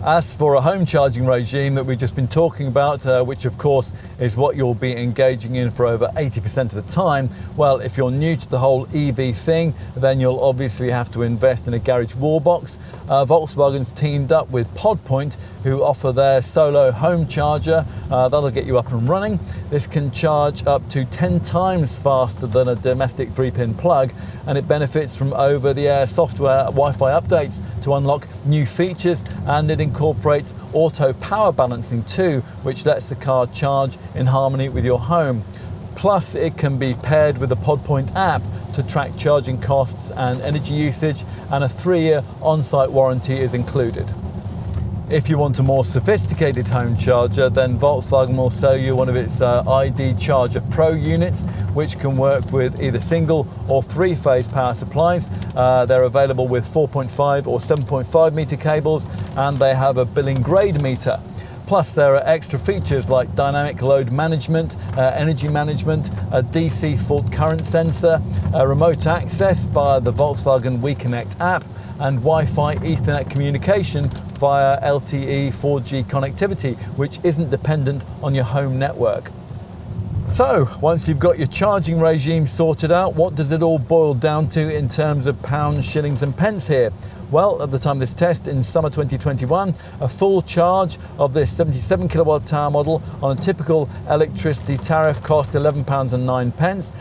As for a home charging regime that we've just been talking about, which of course is what you'll be engaging in for over 80% of the time, well, if you're new to the whole EV thing, then you'll obviously have to invest in a garage wall box. Volkswagen's teamed up with PodPoint, who offer their solo home charger. That'll get you up and running. This can charge up to 10 times faster than a domestic 3-pin plug, and it benefits from over-the-air software Wi-Fi updates to unlock new features, and it incorporates auto power balancing too, which lets the car charge in harmony with your home. Plus, it can be paired with the PodPoint app to track charging costs and energy usage, and a 3-year on-site warranty is included. If you want a more sophisticated home charger, then Volkswagen will sell you one of its ID Charger Pro units, which can work with either single or 3-phase power supplies. They're available with 4.5 or 7.5 meter cables, and they have a billing grade meter. Plus, there are extra features like dynamic load management, energy management, a DC fault current sensor, remote access via the Volkswagen WeConnect app, and Wi-Fi Ethernet communication via LTE 4G connectivity, which isn't dependent on your home network. So, once you've got your charging regime sorted out, what does it all boil down to in terms of pounds, shillings and pence here? Well, at the time of this test in summer 2021, a full charge of this 77 kilowatt hour model on a typical electricity tariff cost £11.09.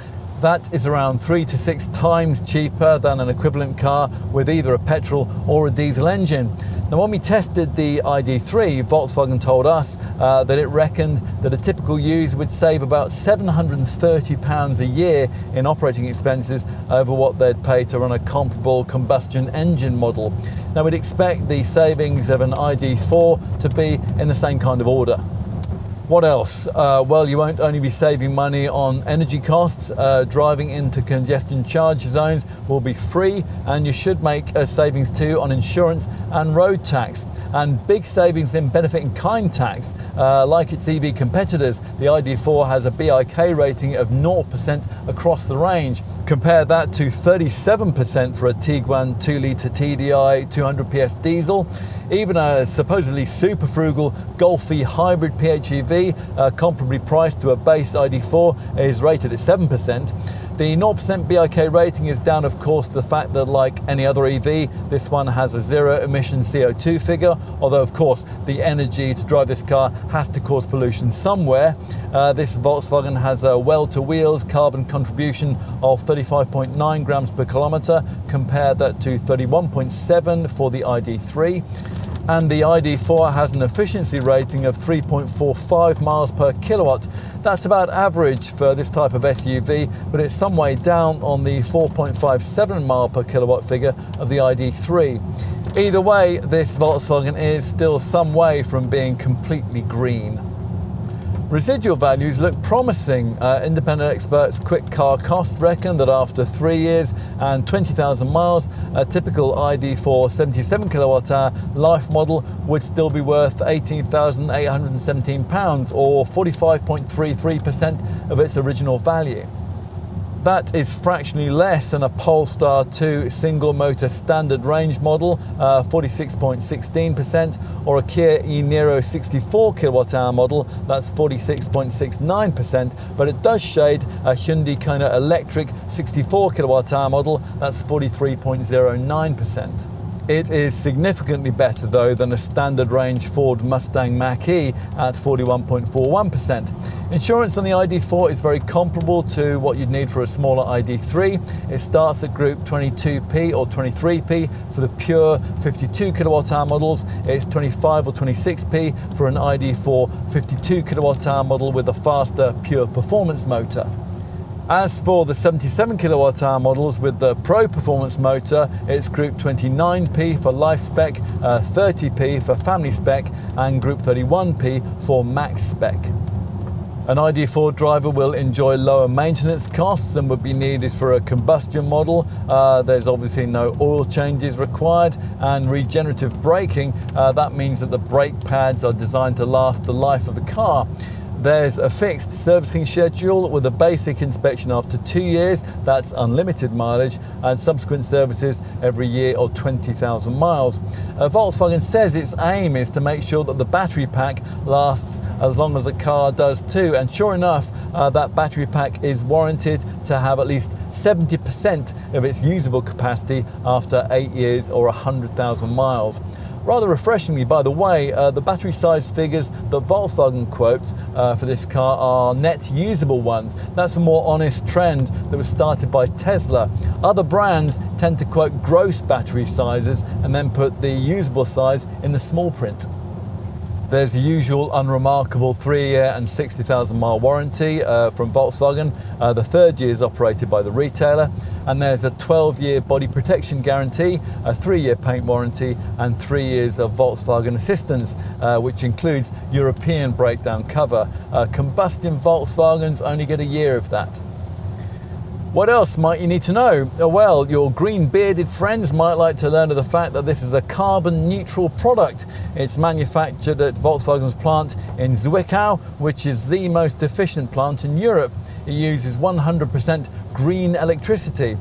That is around 3 to 6 times cheaper than an equivalent car with either a petrol or a diesel engine. Now, when we tested the ID.4, Volkswagen told us that it reckoned that a typical user would save about £730 a year in operating expenses over what they'd pay to run a comparable combustion engine model. Now, we'd expect the savings of an ID.4 to be in the same kind of order. What else? Well, you won't only be saving money on energy costs. Driving into congestion charge zones will be free, and you should make savings too on insurance and road tax. And big savings in benefit in kind tax. Like its EV competitors, the ID.4 has a BIK rating of 0% across the range. Compare that to 37% for a Tiguan 2-litre TDI 200 PS diesel. Even a supposedly super frugal Golf-y hybrid PHEV, comparably priced to a base ID.4, is rated at 7%. The 0% BIK rating is down, of course, to the fact that, like any other EV, this one has a zero emission CO2 figure, although, of course, the energy to drive this car has to cause pollution somewhere. This Volkswagen has a well-to-wheels carbon contribution of 35.9 grams per kilometre. Compare that to 31.7 for the ID.3. And the ID.4 has an efficiency rating of 3.45 miles per kilowatt. That's about average for this type of SUV, but it's some way down on the 4.57 mile per kilowatt figure of the ID.3. Either way, this Volkswagen is still some way from being completely green. Residual values look promising. Independent experts Quick Car Cost reckon that after 3 years and 20,000 miles, a typical ID.4 77 kilowatt hour life model would still be worth £18,817, or 45.33% of its original value. That is fractionally less than a Polestar 2 single motor standard range model, 46.16%, or a Kia e-Niro 64 kilowatt hour model, that's 46.69%, but it does shade a Hyundai Kona electric 64 kilowatt hour model, that's 43.09%. It is significantly better though than a standard range Ford Mustang Mach-E at 41.41%. Insurance on the ID.4 is very comparable to what you'd need for a smaller ID.3. It starts at Group 22p or 23p for the pure 52 kilowatt hour models. It's 25 or 26p for an ID.4 52 kilowatt hour model with a faster pure performance motor. As for the 77 kilowatt hour models with the Pro Performance motor, it's Group 29p for Life Spec, 30p for Family Spec, and Group 31p for Max Spec. An ID.4 driver will enjoy lower maintenance costs than would be needed for a combustion model. There's obviously no oil changes required, and regenerative braking, that means that the brake pads are designed to last the life of the car. There's a fixed servicing schedule with a basic inspection after 2 years, that's unlimited mileage, and subsequent services every year or 20,000 miles. Volkswagen says its aim is to make sure that the battery pack lasts as long as the car does too, and sure enough, that battery pack is warranted to have at least 70% of its usable capacity after 8 years or 100,000 miles. Rather refreshingly, by the way, the battery size figures that Volkswagen quotes for this car are net usable ones. That's a more honest trend that was started by Tesla. Other brands tend to quote gross battery sizes and then put the usable size in the small print. There's the usual unremarkable 3-year and 60,000 mile warranty from Volkswagen. The third year is operated by the retailer. And there's a 12-year body protection guarantee, a 3-year paint warranty, and 3 years of Volkswagen assistance, which includes European breakdown cover. Combustion Volkswagens only get a year of that. What else might you need to know? Well, your green-bearded friends might like to learn of the fact that this is a carbon-neutral product. It's manufactured at Volkswagen's plant in Zwickau, which is the most efficient plant in Europe. It uses 100% green electricity.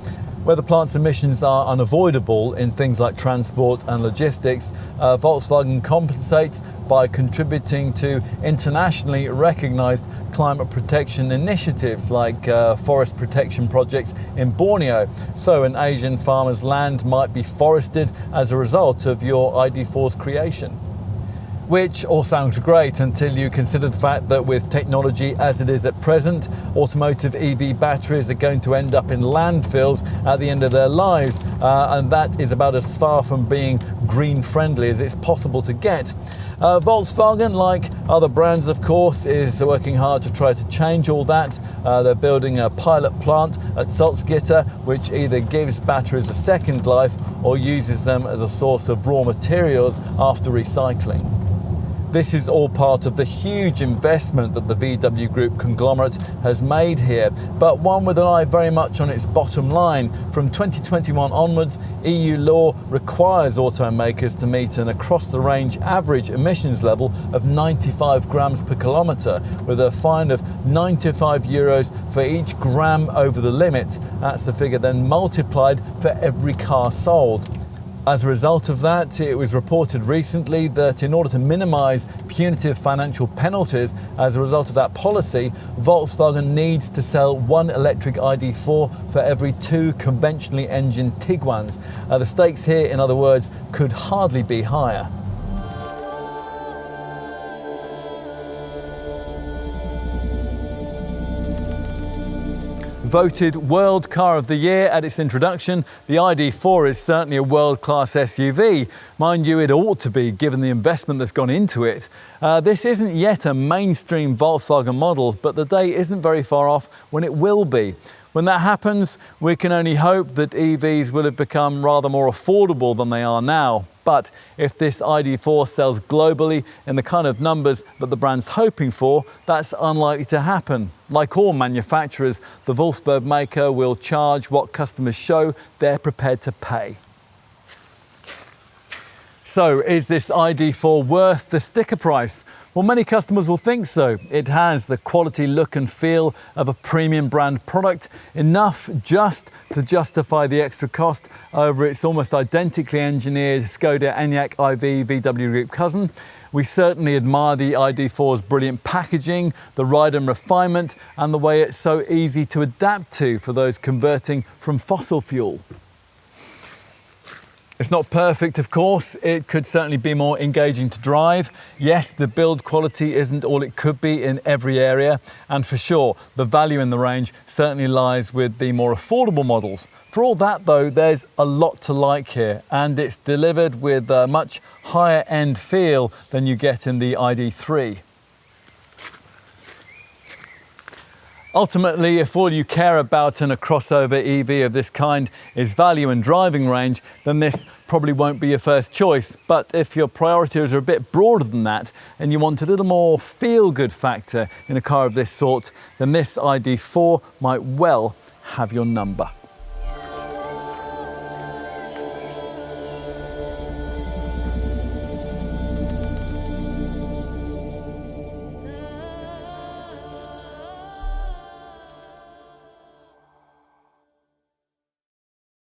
Where the plant's emissions are unavoidable in things like transport and logistics, Volkswagen compensates by contributing to internationally recognised climate protection initiatives like forest protection projects in Borneo. So an Asian farmer's land might be forested as a result of your ID.4's creation. Which all sounds great until you consider the fact that with technology as it is at present, automotive EV batteries are going to end up in landfills at the end of their lives, and that is about as far from being green friendly as it's possible to get. Volkswagen, like other brands of course, is working hard to try to change all that. They're building a pilot plant at Salzgitter which either gives batteries a second life or uses them as a source of raw materials after recycling. This is all part of the huge investment that the VW Group conglomerate has made here, but one with an eye very much on its bottom line. From 2021 onwards, EU law requires automakers to meet an across-the-range average emissions level of 95 grams per kilometre, with a fine of €95 for each gram over the limit. That's the figure then multiplied for every car sold. As a result of that, it was reported recently that in order to minimise punitive financial penalties as a result of that policy, Volkswagen needs to sell one electric ID.4 for every 2 conventionally engined Tiguans. The stakes here, in other words, could hardly be higher. Voted World Car of the Year at its introduction, the ID.4 is certainly a world-class SUV. Mind you, it ought to be, given the investment that's gone into it. This isn't yet a mainstream Volkswagen model, but the day isn't very far off when it will be. When that happens, we can only hope that EVs will have become rather more affordable than they are now. But if this ID.4 sells globally in the kind of numbers that the brand's hoping for, that's unlikely to happen. Like all manufacturers, the Wolfsburg maker will charge what customers show they're prepared to pay. So, is this ID.4 worth the sticker price? Well, many customers will think so. It has the quality, look and feel of a premium brand product, enough just to justify the extra cost over its almost identically engineered Skoda Enyaq iV VW Group cousin. We certainly admire the ID.4's brilliant packaging, the ride and refinement, and the way it's so easy to adapt to for those converting from fossil fuel. It's not perfect, of course. It could certainly be more engaging to drive. Yes, the build quality isn't all it could be in every area. And for sure, the value in the range certainly lies with the more affordable models. For all that though, there's a lot to like here, and it's delivered with a much higher end feel than you get in the ID.3. Ultimately, if all you care about in a crossover EV of this kind is value and driving range, then this probably won't be your first choice. But if your priorities are a bit broader than that and you want a little more feel-good factor in a car of this sort, then this ID.4 might well have your number.